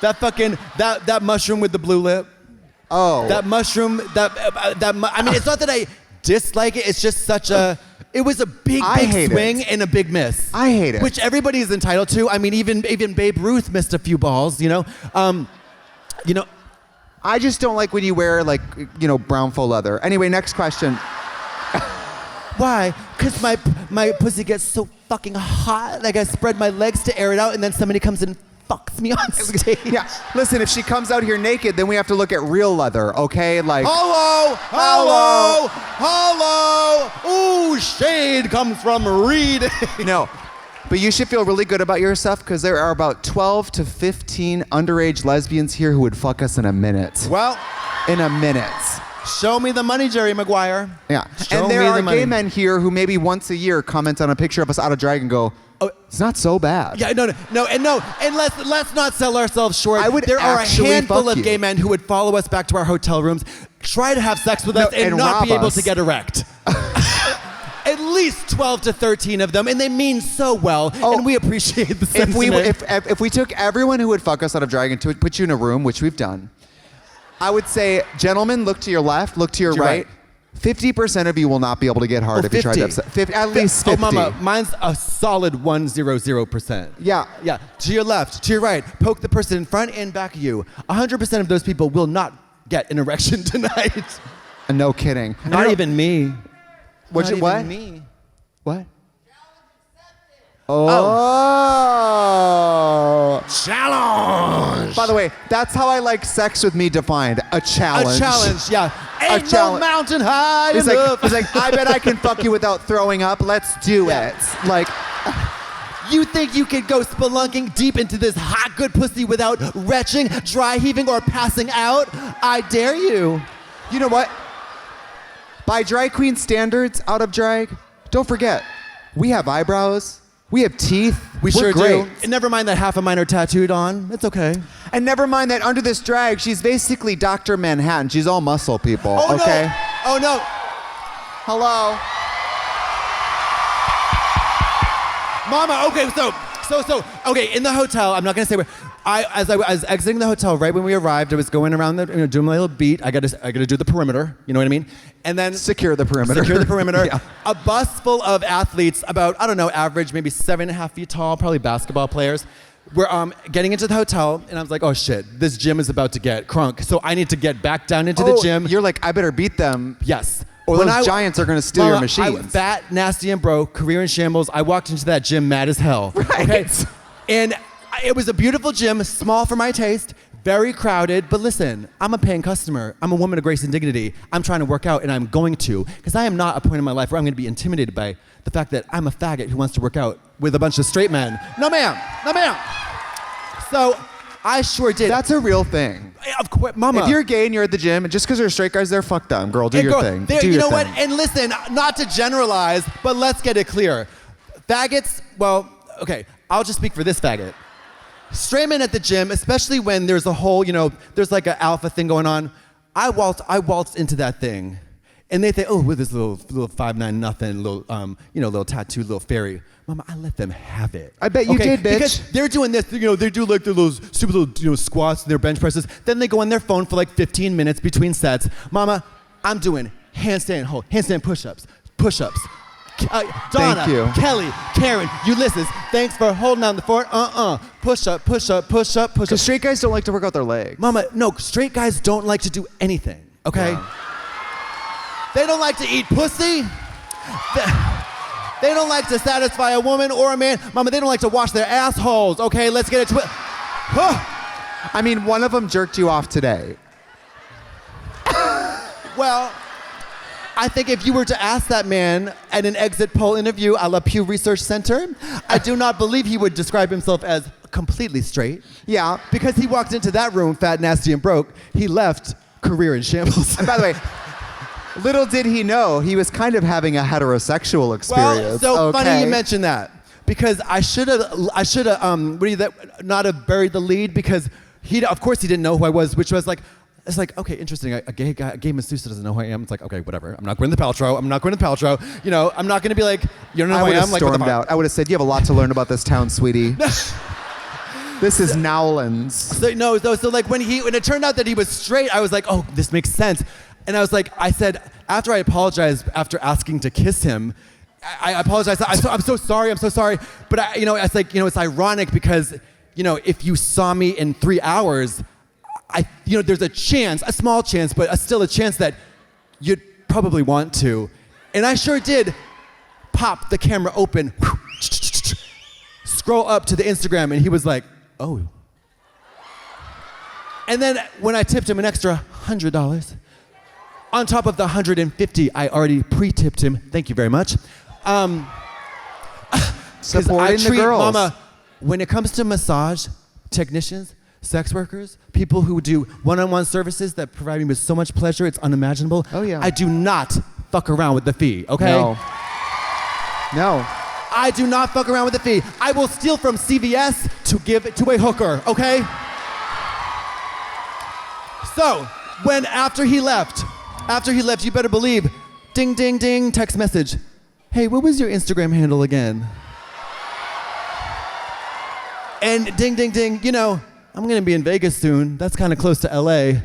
E: That fucking, that mushroom with the blue lip.
D: Oh.
E: That mushroom, I mean, it's not that I dislike it, it's just such a, it was a big swing and a big miss.
D: I hate it.
E: Which everybody is entitled to. I mean, even Babe Ruth missed a few balls, you know?
D: I just don't like when you wear, like, brown faux leather. Anyway, next question.
E: Why? Because my pussy gets so fucking hot, like I spread my legs to air it out, and then somebody comes and fucks me on stage.
D: Yeah, listen, if she comes out here naked, then we have to look at real leather, okay? Like,
E: Hello! Ooh, shade comes from reading.
D: no. But you should feel really good about yourself, because there are about 12 to 15 underage lesbians here who would fuck us in a minute.
E: Well,
D: in a minute.
E: Show me the money, Jerry Maguire.
D: Yeah.
E: Show
D: And there
E: me
D: are
E: the money.
D: gay men here who maybe once a year comment on a picture of us out of drag and go, oh, it's not so bad.
E: Yeah, no, and let's not sell ourselves short.
D: I would
E: there are a
D: actually
E: handful
D: fuck
E: of
D: you.
E: gay men who would follow us back to our hotel rooms, try to have sex with us, and not
D: rob
E: be able
D: us.
E: to get erect. At least 12 to 13 of them, and they mean so well, and we appreciate the sentiment.
D: If we took everyone who would fuck us out of drag and put you in a room, which we've done, I would say, gentlemen, look to your left, look to your right. 50% of you will not be able to get hard if you try to have sex. At least 50.
E: Oh, mama, mine's a solid 100%.
D: Yeah.
E: Yeah, to your left, to your right, poke the person in front and back of you. 100% of those people will not get an erection tonight.
D: No kidding.
E: Not even me.
D: What?
E: Not even me.
D: What? Oh.
E: Challenge.
D: By the way, that's how I like sex with me defined. A challenge.
E: A challenge, yeah. Ain't no
D: challenge.
E: mountain high
D: He's
E: enough.
D: like, I bet I can fuck you without throwing up. Let's do
E: Yeah.
D: it. Like,
E: You think you could go spelunking deep into this hot good pussy without retching, dry heaving, or passing out? I dare you.
D: you know what? By drag queen standards, out of drag, don't forget, we have eyebrows, we have teeth.
E: We
D: We're
E: sure
D: great.
E: do. And never mind that half of mine are tattooed on. It's okay.
D: And never mind that under this drag, she's basically Dr. Manhattan. She's all muscle, people.
E: Oh,
D: okay?
E: no. Oh, no.
D: Hello.
E: Mama, okay, okay, in the hotel, I'm not gonna say where, as I was exiting the hotel, right when we arrived, I was going around doing my little beat. I gotta do the perimeter, you know what I mean? And then
D: Secure the perimeter.
E: Secure the perimeter.
D: Yeah.
E: A bus full of athletes, about, I don't know, average, maybe 7.5 feet tall, probably basketball players. We're getting into the hotel, and I was like, oh shit, this gym is about to get crunk. So I need to get back down into the gym.
D: You're like, I better beat them.
E: Yes.
D: Or
E: When
D: those giants are going to steal your
E: Mama,
D: machines.
E: Fat, nasty, and broke, career in shambles. I walked into that gym mad as hell.
D: Right.
E: Okay? And it was a beautiful gym, small for my taste, very crowded. But listen, I'm a paying customer. I'm a woman of grace and dignity. I'm trying to work out, and I'm going to. Because I am not a point in my life where I'm going to be intimidated by the fact that I'm a faggot who wants to work out with a bunch of straight men. No, ma'am. No, ma'am. So I sure did.
D: That's a real thing.
E: Of course, mama.
D: If you're gay and you're at the gym, and just because there are straight guys there, fuck them. Girl, do
E: Hey,
D: your
E: girl,
D: thing.
E: there-
D: Do
E: you
D: your
E: know
D: thing.
E: what? And listen, not to generalize, but let's get it clear. Faggots, well, okay, I'll just speak for this faggot. Straight men at the gym, especially when there's a whole, there's like an alpha thing going on, I waltz into that thing. And they think, oh, with this little 5'9" nothing, little, little tattooed little fairy. Mama, I let them have it.
D: I bet you did, bitch.
E: Because they're doing this, they do like their little stupid little squats and their bench presses. Then they go on their phone for like 15 minutes between sets. Mama, I'm doing handstand push-ups. Donna,
D: Thank you.
E: Kelly, Karen, Ulysses, thanks for holding down the fort. Push up.
D: Because straight guys don't like to work out their legs.
E: Mama, no, straight guys don't like to do anything, okay?
D: Yeah.
E: They don't like to eat pussy. They don't like to satisfy a woman or a man. Mama, they don't like to wash their assholes. Okay, let's get it.
D: I mean, one of them jerked you off today.
E: Well, I think if you were to ask that man at an exit poll interview a la Pew Research Center, I do not believe he would describe himself as completely straight.
D: Yeah.
E: Because he walked into that room fat, nasty, and broke. He left career in shambles.
D: And by the way, little did he know he was kind of having a heterosexual experience.
E: Well, so funny you mention that, because I should have not have buried the lead, because of course he didn't know who I was, which was like, it's like, okay, interesting. A gay masseuse doesn't know who I am. It's like, okay, whatever. I'm not going to the Paltrow. I'm not going to be like, you don't know who I am.
D: I would have stormed out. I would have said, you have a lot to learn about this town, sweetie. This is Nowlands.
E: So like when it turned out that he was straight, I was like, oh, this makes sense. And I said, after I apologized after asking to kiss him, I apologized. I'm so sorry. But it's ironic because, if you saw me in 3 hours, there's a small chance, but still a chance that you'd probably want to. And I sure did pop the camera open, scroll up to the Instagram, and he was like, oh. And then when I tipped him an extra $100, on top of the $150 I already pre-tipped him, thank you very much.
D: Supporting the girls.
E: Mama, when it comes to massage technicians, sex workers, people who do one-on-one services that provide me with so much pleasure, it's unimaginable.
D: Oh, yeah.
E: I do not fuck around with the fee, okay?
D: No.
E: I do not fuck around with the fee. I will steal from CVS to give it to a hooker, okay? So, after he left, you better believe, ding, ding, ding, text message. Hey, what was your Instagram handle again? And ding, ding, ding, I'm gonna be in Vegas soon. That's kind of close to LA.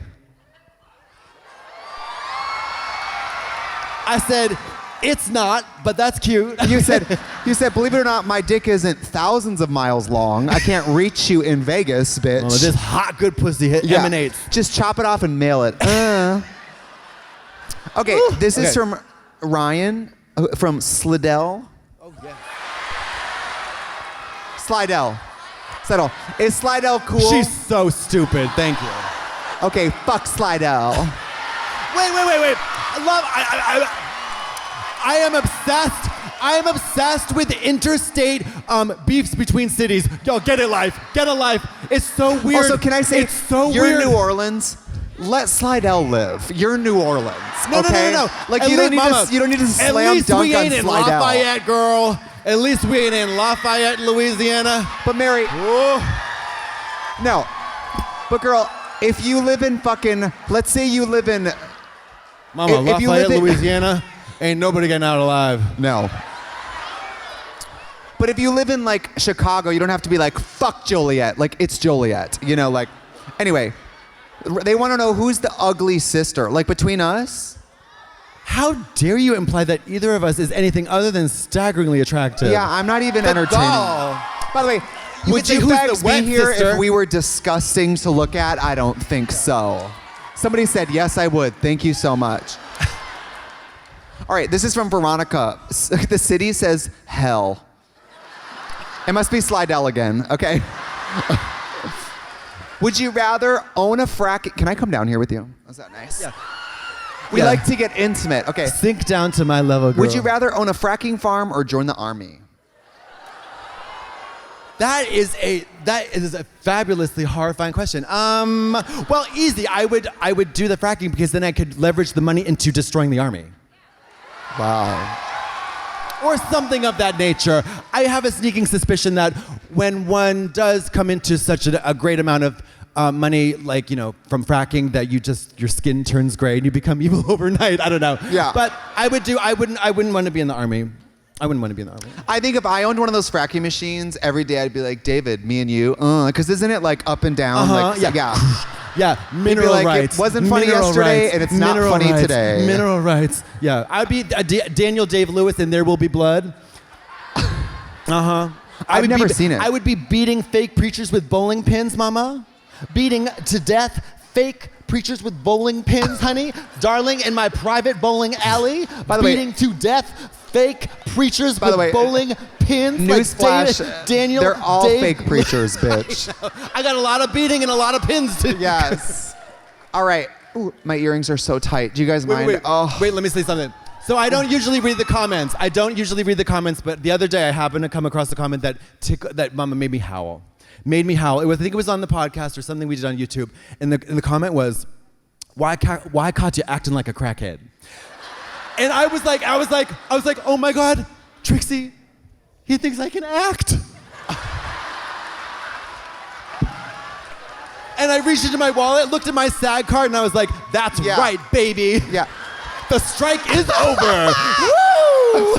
E: I said, it's not, but that's cute.
D: You said, believe it or not, my dick isn't thousands of miles long. I can't reach you in Vegas, bitch.
E: Oh, this hot, good pussy emanates.
D: Just chop it off and mail it. Okay, this is from Ryan, from Slidell.
E: Oh, yeah.
D: Slidell. Is Slidell cool?
E: She's so stupid. Thank you.
D: Okay, fuck Slidell.
E: Wait. I am obsessed. I am obsessed with interstate beefs between cities. Yo, get a life. It's so weird.
D: Also, can I say,
E: it's so
D: you're
E: weird.
D: in New Orleans. Let Slidell live. You're New Orleans.
E: No.
D: Like
E: you don't
D: need to slam dunk on Slidell.
E: At least we ain't in Lafayette, girl. At least we ain't in Lafayette, Louisiana.
D: But Mary, no. But girl, if you live in let's say you live in,
E: Mama, Lafayette, Louisiana, ain't nobody getting out alive.
D: No. But if you live in like Chicago, you don't have to be like, fuck Joliet. Like, it's Joliet, Anyway, they want to know who's the ugly sister. Like, between us?
E: How dare you imply that either of us is anything other than staggeringly attractive?
D: Yeah, I'm not even entertaining. By the way, would you fags be here if we were disgusting to look at? I don't think so. Somebody said, yes, I would. Thank you so much. All right, this is from Veronica. The city says hell. It must be Slidell again, okay? Would you rather own a frack? Can I come down here with you? Is that nice?
E: Yeah.
D: We like to get intimate. Okay.
E: Sink down to my level, girl.
D: Would you rather own a fracking farm or join the army?
E: That is a fabulously horrifying question. Well, easy. I would do the fracking because then I could leverage the money into destroying the army.
D: Wow.
E: Or something of that nature. I have a sneaking suspicion that when one does come into such a great amount of money, like, from fracking, that your skin turns gray and you become evil overnight. I don't know.
D: Yeah.
E: But I wouldn't want to be in the army. I wouldn't want to be in the army.
D: I think if I owned one of those fracking machines, every day I'd be like, David, me and you, because isn't it like up and down?
E: Yeah, mineral rights.
D: It wasn't funny yesterday, and it's not funny today.
E: Mineral rights. Yeah, I'd be Daniel Dave Lewis in There Will Be Blood.
D: I've never seen it.
E: I would be beating fake preachers with bowling pins, Mama. Beating to death fake preachers with bowling pins, honey. Darling, in my private bowling alley,
D: By the way-
E: beating to death fake preachers
D: By the way,
E: with bowling pins.
D: Newsflash,
E: Like Daniel,
D: they're all
E: Dave.
D: fake preachers, bitch.
E: I got a lot of beating and a lot of pins to
D: Yes. All right. Ooh, my earrings are so tight. Do you guys mind?
E: Wait, let me say something. So I don't usually read the comments. But the other day I happened to come across a comment that Mama made me howl. Made me howl. I think it was on the podcast or something we did on YouTube. And the comment was, why Katya acting like a crackhead? And I was like, oh my God, Trixie, he thinks I can act. And I reached into my wallet, looked at my SAG card, and I was like, that's right, baby.
D: Yeah.
E: The strike is over. Woo!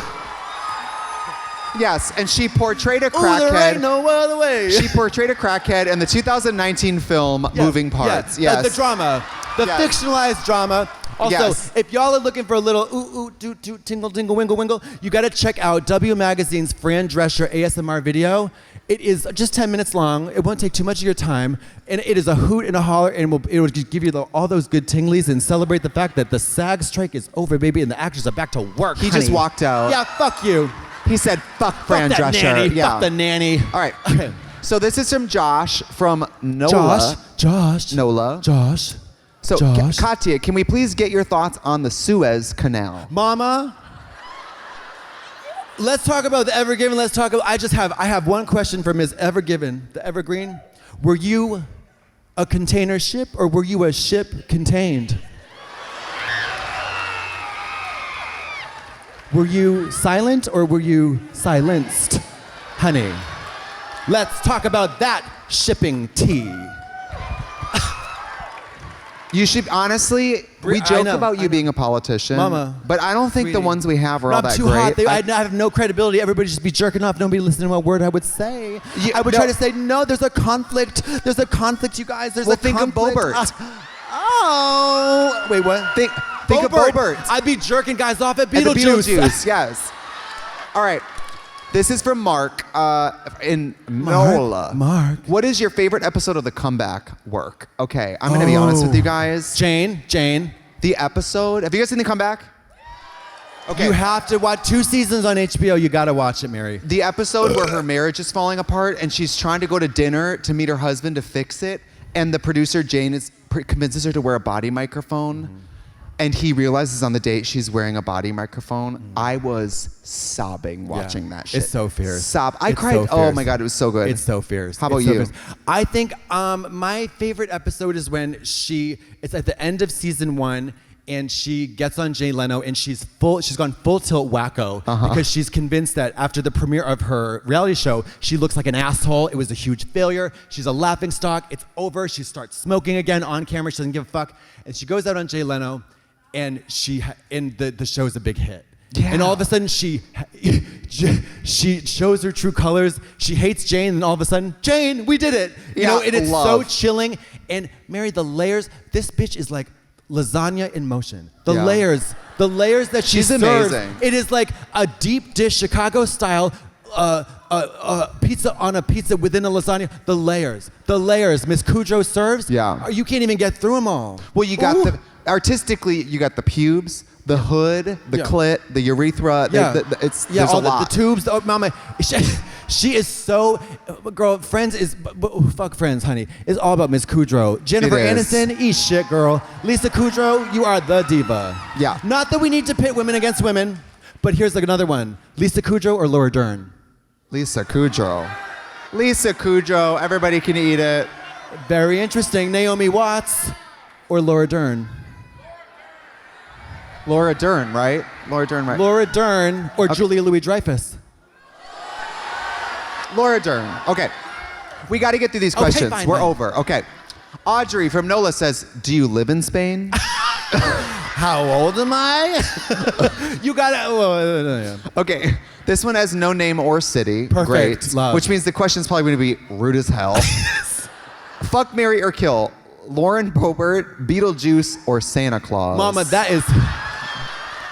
D: Yes, and she portrayed a
E: Ooh,
D: crackhead.
E: there ain't no other way.
D: She portrayed a crackhead in the 2019 film Moving Parts. Yes.
E: The drama. The fictionalized drama. Also, if y'all are looking for a little tingle, tingle, wingle, wingle, you gotta check out W Magazine's Fran Drescher ASMR video. It is just 10 minutes long. It won't take too much of your time. And it is a hoot and a holler, and it will give you all those good tinglies and celebrate the fact that the SAG strike is over, baby, and the actors are back to work,
D: He just walked out.
E: Yeah, fuck you.
D: He said, fuck Fran
E: Fuck that
D: Drescher.
E: nanny.
D: Yeah.
E: Fuck the nanny.
D: All right. So this is from Josh from NOLA.
E: Josh.
D: NOLA.
E: Josh.
D: So,
E: Josh.
D: Katya, can we please get your thoughts on the Suez Canal?
E: Mama, let's talk about the Ever Given. I have one question for Ms. Ever Given, the Evergreen. Were you a container ship or were you a ship contained? Were you silent or were you silenced, honey? Let's talk about that shipping tea.
D: You should, honestly, we joke about you being a politician.
E: Mama,
D: but I don't think the ones we have are all
E: I'm
D: that
E: too
D: great.
E: hot. I have no credibility. Everybody just be jerking off. Nobody listening to a word I would say. I would try to say, no, there's a conflict. There's a conflict, you guys. There's a
D: think of
E: conflict.
D: Bobert.
E: Wait, what?
D: Think of Bobert.
E: I'd be jerking guys off at
D: And the
E: Beetlejuice.
D: yes. All right. This is from Mark in NOLA.
E: Mark.
D: What is your favorite episode of The Comeback work? Okay, I'm going to be honest with you guys.
E: Jane.
D: The episode. Have you guys seen The Comeback? Okay.
E: You have to watch 2 seasons on HBO. You got to watch it, Mary.
D: The episode where her marriage is falling apart and she's trying to go to dinner to meet her husband to fix it, and the producer, Jane, convinces her to wear a body microphone. Mm-hmm. And he realizes on the date she's wearing a body microphone. Mm. I was sobbing watching that shit.
E: It's so fierce.
D: I cried.
E: So
D: oh my God, it was so good.
E: It's so fierce.
D: How about you?
E: I think my favorite episode is when it's at the end of season 1 and she gets on Jay Leno and she's gone full tilt wacko because she's convinced that after the premiere of her reality show, she looks like an asshole. It was a huge failure. She's a laughingstock. It's over. She starts smoking again on camera. She doesn't give a fuck. And she goes out on Jay Leno. And the show's a big hit. Yeah. And all of a sudden she shows her true colors. She hates Jane, and all of a sudden, Jane, we did it. You know, and it's so chilling. And Mary, the layers, this bitch is like lasagna in motion. The layers that she serves.
D: Amazing.
E: It is like a deep dish, Chicago style pizza on a pizza within a lasagna. The layers Miss Kudrow serves.
D: Yeah.
E: You can't even get through them all.
D: Well, you got artistically, you got the pubes, the hood, the clit, the urethra. There's a lot.
E: The tubes. Oh, mama, she is so. Girl, Friends is fuck Friends, honey. It's all about Miss Kudrow. Jennifer Aniston, eat shit, girl. Lisa Kudrow, you are the diva.
D: Yeah.
E: Not that we need to pit women against women, but here's like another one: Lisa Kudrow or Laura Dern.
D: Lisa Kudrow. Lisa Kudrow. Everybody can eat it.
E: Very interesting. Naomi Watts or Laura Dern.
D: Laura Dern, right? Laura Dern
E: or Julia Louis-Dreyfus.
D: Laura Dern. Okay. We got to get through these questions.
E: Fine,
D: We're
E: fine.
D: over. Okay. Audrey from NOLA says, do you live in Spain?
E: How old am I? You got it.
D: Okay. This one has no name or city.
E: Perfect.
D: Great.
E: Love.
D: Which means the question's probably going to be rude as hell. Fuck, marry, or kill. Lauren Boebert, Beetlejuice, or Santa Claus?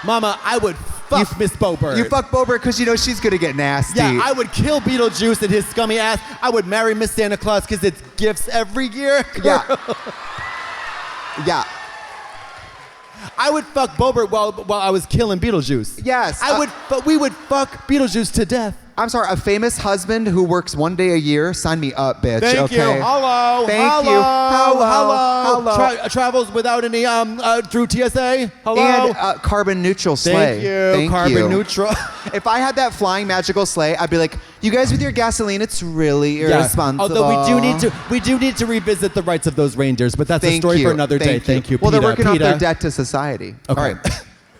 E: Mama, I would fuck Miss Boebert.
D: You fuck Boebert because you know she's going to get nasty.
E: Yeah, I would kill Beetlejuice and his scummy ass. I would marry Miss Santa Claus because it's gifts every year. Girl.
D: Yeah. Yeah.
E: I would fuck Bobert while I was killing Beetlejuice.
D: Yes.
E: We would fuck Beetlejuice to death.
D: I'm sorry, a famous husband who works one day a year. Sign me up, bitch.
E: Thank
D: okay?
E: you. Hello.
D: Thank
E: hello,
D: you. Hello.
E: Hello. Travels without any through TSA. Hello.
D: And carbon neutral sleigh.
E: Thank you. Carbon neutral.
D: If I had that flying magical sleigh, I'd be like, you guys with your gasoline, it's really irresponsible.
E: Although we do need to revisit the rights of those reindeers, but that's a story for another day. Thank you.
D: Well, they're
E: PETA.
D: working off their debt to society.
E: Okay.
D: All right.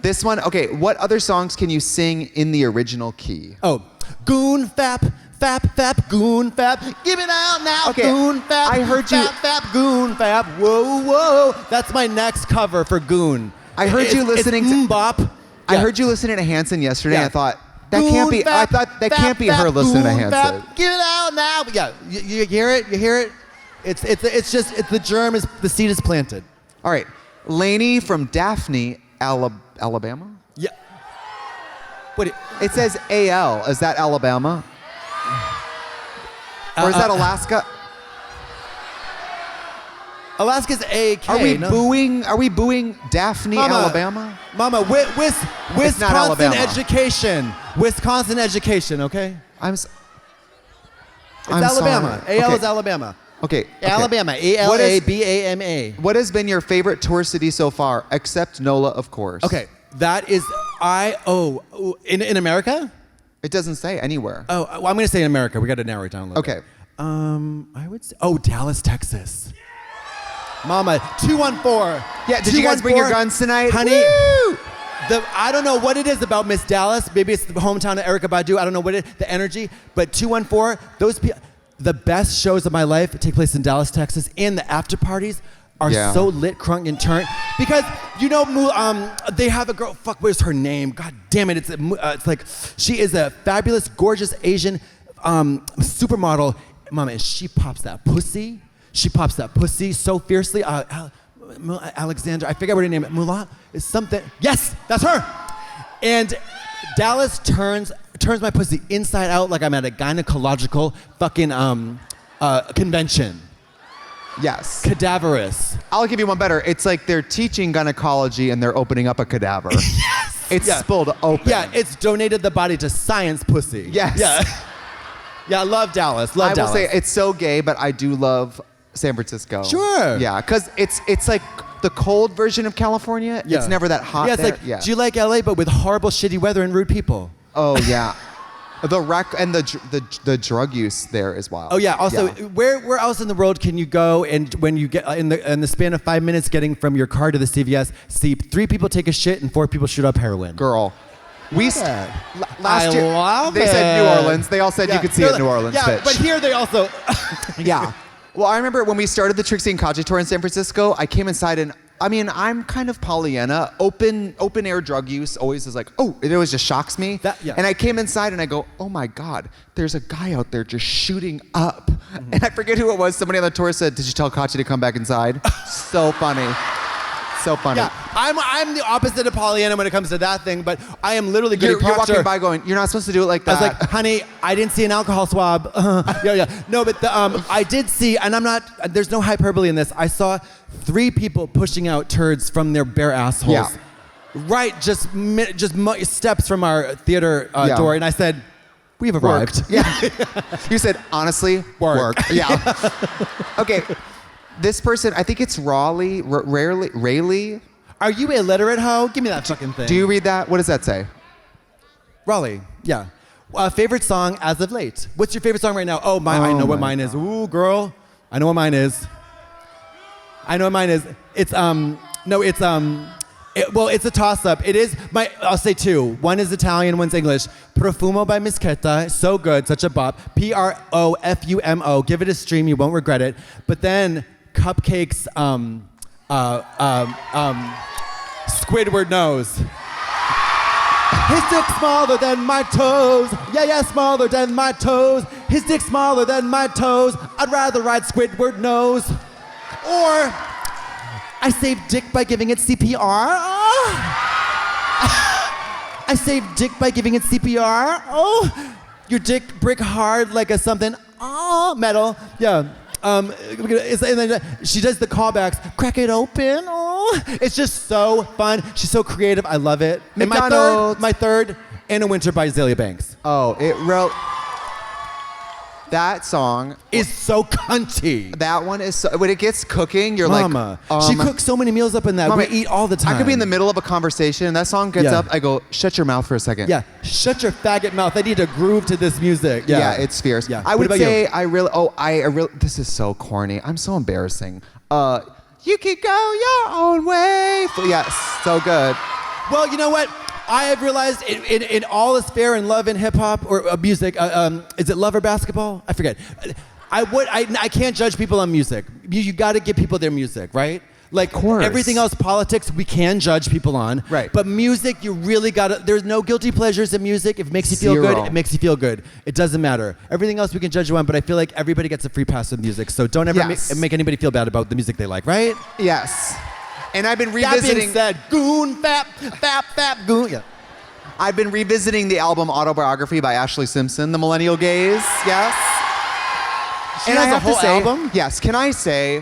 D: This one, okay, what other songs can you sing in the original key?
E: Oh, goon fap, goon fap. Give it out now,
D: Okay,
E: goon fap.
D: I heard you-
E: Fap, goon fap. Whoa. That's my next cover for Goon.
D: I heard you listening
E: it's
D: to-
E: Mbop.
D: I heard you listening to Hanson yesterday, and I thought, that
E: Goon
D: can't be, I
E: fap,
D: thought that
E: fap,
D: can't be
E: fap,
D: her listening to
E: goon
D: Hanson.
E: fap. Give it out now. Yeah, you hear it? You hear it? It's the germ is, the seed is planted.
D: All right, Lainey from Daphne, Alabama?
E: Yeah. What?
D: It says AL. Is that Alabama? Or is that Alaska?
E: Alaska's AK.
D: Are we
E: no?
D: booing? Are we booing Daphne,
E: Mama,
D: Alabama?
E: Mama, Wisconsin
D: Alabama.
E: education. Wisconsin education, okay?
D: It's
E: Alabama.
D: Sorry.
E: AL
D: Okay.
E: is Alabama.
D: Okay.
E: Alabama.
D: What is-
E: ALABAMA.
D: What has been your favorite tour city so far, except NOLA, of course?
E: Okay, that is in America?
D: It doesn't say anywhere.
E: Oh, well, I'm gonna say in America. We got to narrow it down a little
D: Okay.
E: bit. I would say Dallas, Texas. Mama, 214.
D: Yeah, did you guys bring your guns tonight?
E: Honey,
D: Woo!
E: I don't know what it is about Miss Dallas. Maybe it's the hometown of Erykah Badu. I don't know what it is, the energy. But 214, those people, the best shows of my life take place in Dallas, Texas. And the after parties are so lit, crunk, and turnt. Because, they have a girl, where's her name? God damn it, it's like, she is a fabulous, gorgeous Asian supermodel. Mama, and she pops that pussy. She pops that pussy so fiercely. Alexander, I forget what her name is. Mulan is something. Yes, that's her. And Dallas turns my pussy inside out like I'm at a gynecological fucking convention.
D: Yes.
E: Cadaverous.
D: I'll give you one better. It's like they're teaching gynecology and they're opening up a cadaver.
E: Yes.
D: It's spilled open.
E: Yeah, it's donated the body to science pussy.
D: Yes.
E: Yeah. Yeah, I love Dallas. Love
D: I
E: Dallas.
D: will say it's so gay, but I do love San Francisco.
E: Sure.
D: Yeah, because it's like the cold version of California.
E: Yeah.
D: It's never that hot.
E: Yeah, it's
D: there.
E: like, do you like LA but with horrible, shitty weather and rude people?
D: Oh yeah. The wreck and the drug use there is wild.
E: Oh yeah. Also, where else in the world can you go and when you get in the span of 5 minutes getting from your car to the CVS, see 3 people take a shit and 4 people shoot up heroin?
D: Girl. Last year
E: love
D: they said New
E: it.
D: Orleans. They all said you could see it in New Orleans.
E: Yeah,
D: bitch.
E: but here they also.
D: Yeah. Well, I remember when we started the Trixie and Katya tour in San Francisco, I came inside and, I mean, I'm kind of Pollyanna. Open air drug use always is like, oh, it always just shocks me. And I came inside and I go, oh my God, there's a guy out there just shooting up. Mm-hmm. And I forget who it was. Somebody on the tour said, did you tell Katya to come back inside? So funny. So funny.
E: Yeah, I'm the opposite of Pollyanna when it comes to that thing, but I am literally Goody
D: You're
E: Proctor.
D: walking by going, you're not supposed to do it like that.
E: I was like, honey, I didn't see an alcohol swab. Yeah. No, but I did see, and I'm not, there's no hyperbole in this. I saw 3 people pushing out turds from their bare assholes.
D: Yeah.
E: Right, just steps from our theater door, and I said, we've arrived.
D: Yeah. You said, honestly, work. Yeah. Okay. This person, I think it's Raleigh.
E: Are you illiterate, hoe? Give me that fucking thing.
D: Do you read that? What does that say?
E: Raleigh, yeah. Favorite song as of late? What's your favorite song right now? Oh, I know what mine is. Ooh, girl. I know what mine is. It's, it's a toss-up. It is I'll say 2. One is Italian, one's English. Profumo by Miss Ketta. So good, such a bop. Profumo. Give it a stream, you won't regret it. But then Cupcake's Squidward Nose. His dick smaller than my toes. Yeah, smaller than my toes. His dick smaller than my toes. I'd rather ride Squidward Nose. Or I saved dick by giving it CPR. I saved dick by giving it CPR. Oh, your dick brick hard like a something. Oh, metal. Yeah. And then she does the callbacks. Crack it open. Oh, it's just so fun. She's so creative. I love it. And my third, In a Winter by Azalea Banks.
D: Oh, that song
E: is so cunty.
D: That one is so, when it gets cooking, you're
E: Mama. She cooks so many meals up in that.
D: Mama,
E: we eat all the time.
D: I could be in the middle of a conversation, and that song gets up. I go, shut your mouth for a second.
E: Yeah, shut your faggot mouth. I need to groove to this music.
D: Yeah, it's fierce.
E: Yeah.
D: I would say this is so corny. I'm so embarrassing. You could go your own way. Yes, so good.
E: Well, you know what? I have realized in all is fair in love and hip hop or music. Is it love or basketball? I forget. I can't judge people on music. You got to give people their music, right? Like everything else, politics, we can judge people on.
D: Right.
E: But music, you really got to. There's no guilty pleasures in music. If it makes you feel good, it makes you feel good. It doesn't matter. Everything else we can judge you on. But I feel like everybody gets a free pass with music. So don't ever make anybody feel bad about the music they like, right?
D: Yes. And I've been revisiting.
E: That being said, goon, goon. Yeah.
D: I've been revisiting the album Autobiography by Ashley Simpson, The Millennial Gaze. Yes.
E: She has a whole album?
D: Yes. Can I say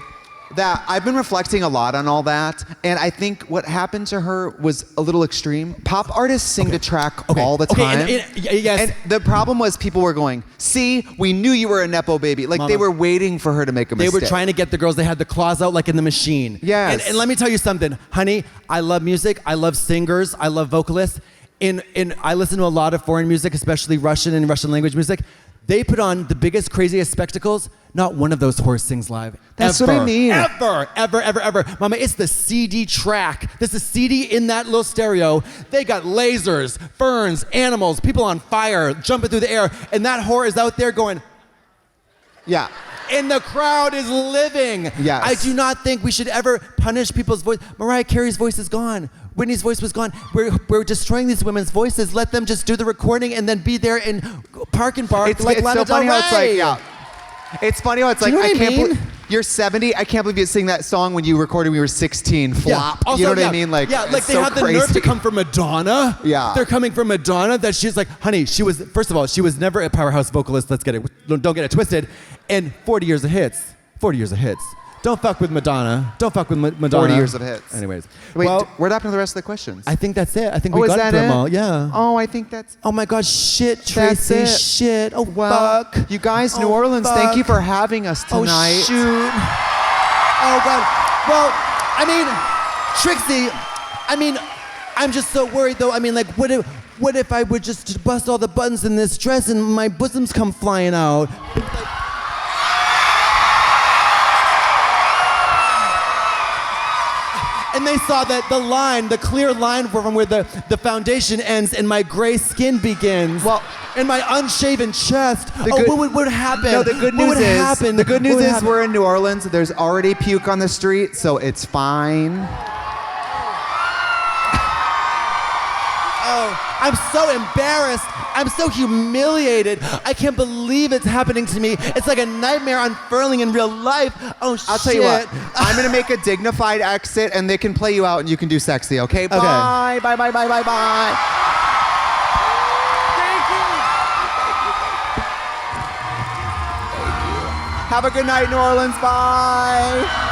D: that I've been reflecting a lot on all that, and I think what happened to her was a little extreme. Pop artists sing to track all the time.
E: Yes.
D: And the problem was people were going, see, we knew you were a Nepo baby. Like,
E: Mama,
D: they were waiting for her to make a mistake.
E: They were trying to get the girls. They had the claws out like in the machine.
D: Yes.
E: And let me tell you something, honey, I love music. I love singers. I love vocalists. I listen to a lot of foreign music, especially Russian and Russian language music. They put on the biggest, craziest spectacles. Not one of those whores sings live.
D: That's
E: ever,
D: what I mean.
E: Ever. Mama, it's the CD track. There's a CD in that little stereo. They got lasers, ferns, animals, people on fire, jumping through the air. And that whore is out there going,
D: yeah.
E: And the crowd is living.
D: Yes.
E: I do not think we should ever punish people's voice. Mariah Carey's voice is gone. Whitney's voice was gone. We're destroying these women's voices. Let them just do the recording and then be there and park and bark
D: It's
E: like Lana
D: so funny
E: Del
D: how it's like,
E: Rey.
D: yeah. It's funny how it's like,
E: you know
D: I
E: what I
D: can't
E: mean?
D: believe you're 70. I can't believe you sing that song when you recorded when you were 16. Flop.
E: Yeah. Also,
D: you know what I mean? Like,
E: yeah, like
D: it's
E: they
D: so
E: have the
D: crazy.
E: nerve to come from Madonna.
D: Yeah.
E: They're coming from Madonna that she's like, honey, first of all, she was never a powerhouse vocalist. Don't get it twisted. And 40 years of hits. 40 years of hits. Don't fuck with Madonna. Don't fuck with Madonna.
D: 40 years of hits.
E: Anyways.
D: Wait,
E: well,
D: what happened to the rest of the questions?
E: I think that's it. I think
D: Oh,
E: we
D: is
E: got
D: that
E: them
D: it?
E: all. Yeah.
D: Oh, I think that's...
E: Oh my God, shit,
D: That's
E: Tracy,
D: it.
E: shit. Oh,
D: Well,
E: fuck.
D: you guys, New
E: Oh,
D: Orleans,
E: fuck.
D: thank you for having us tonight.
E: Oh, shoot. Oh, God. Well, I mean, Trixie, I'm just so worried, though. I mean, like, what if I would just bust all the buttons in this dress and my bosoms come flying out? And they saw that the clear line from where the foundation ends and my gray skin begins.
D: Well,
E: and my unshaven chest. What would happen?
D: No, the good
E: What
D: news
E: would
D: is,
E: happen?
D: the good
E: What
D: news
E: would
D: is
E: happen?
D: we're in New Orleans. There's already puke on the street, so it's fine.
E: Oh, I'm so embarrassed. I'm so humiliated. I can't believe it's happening to me. It's like a nightmare unfurling in real life. Oh, shit.
D: I'll tell you what. I'm going to make a dignified exit, and they can play you out, and you can do sexy, okay? Bye, bye, bye, bye, bye, bye. Thank you. Have a good night, New Orleans. Bye.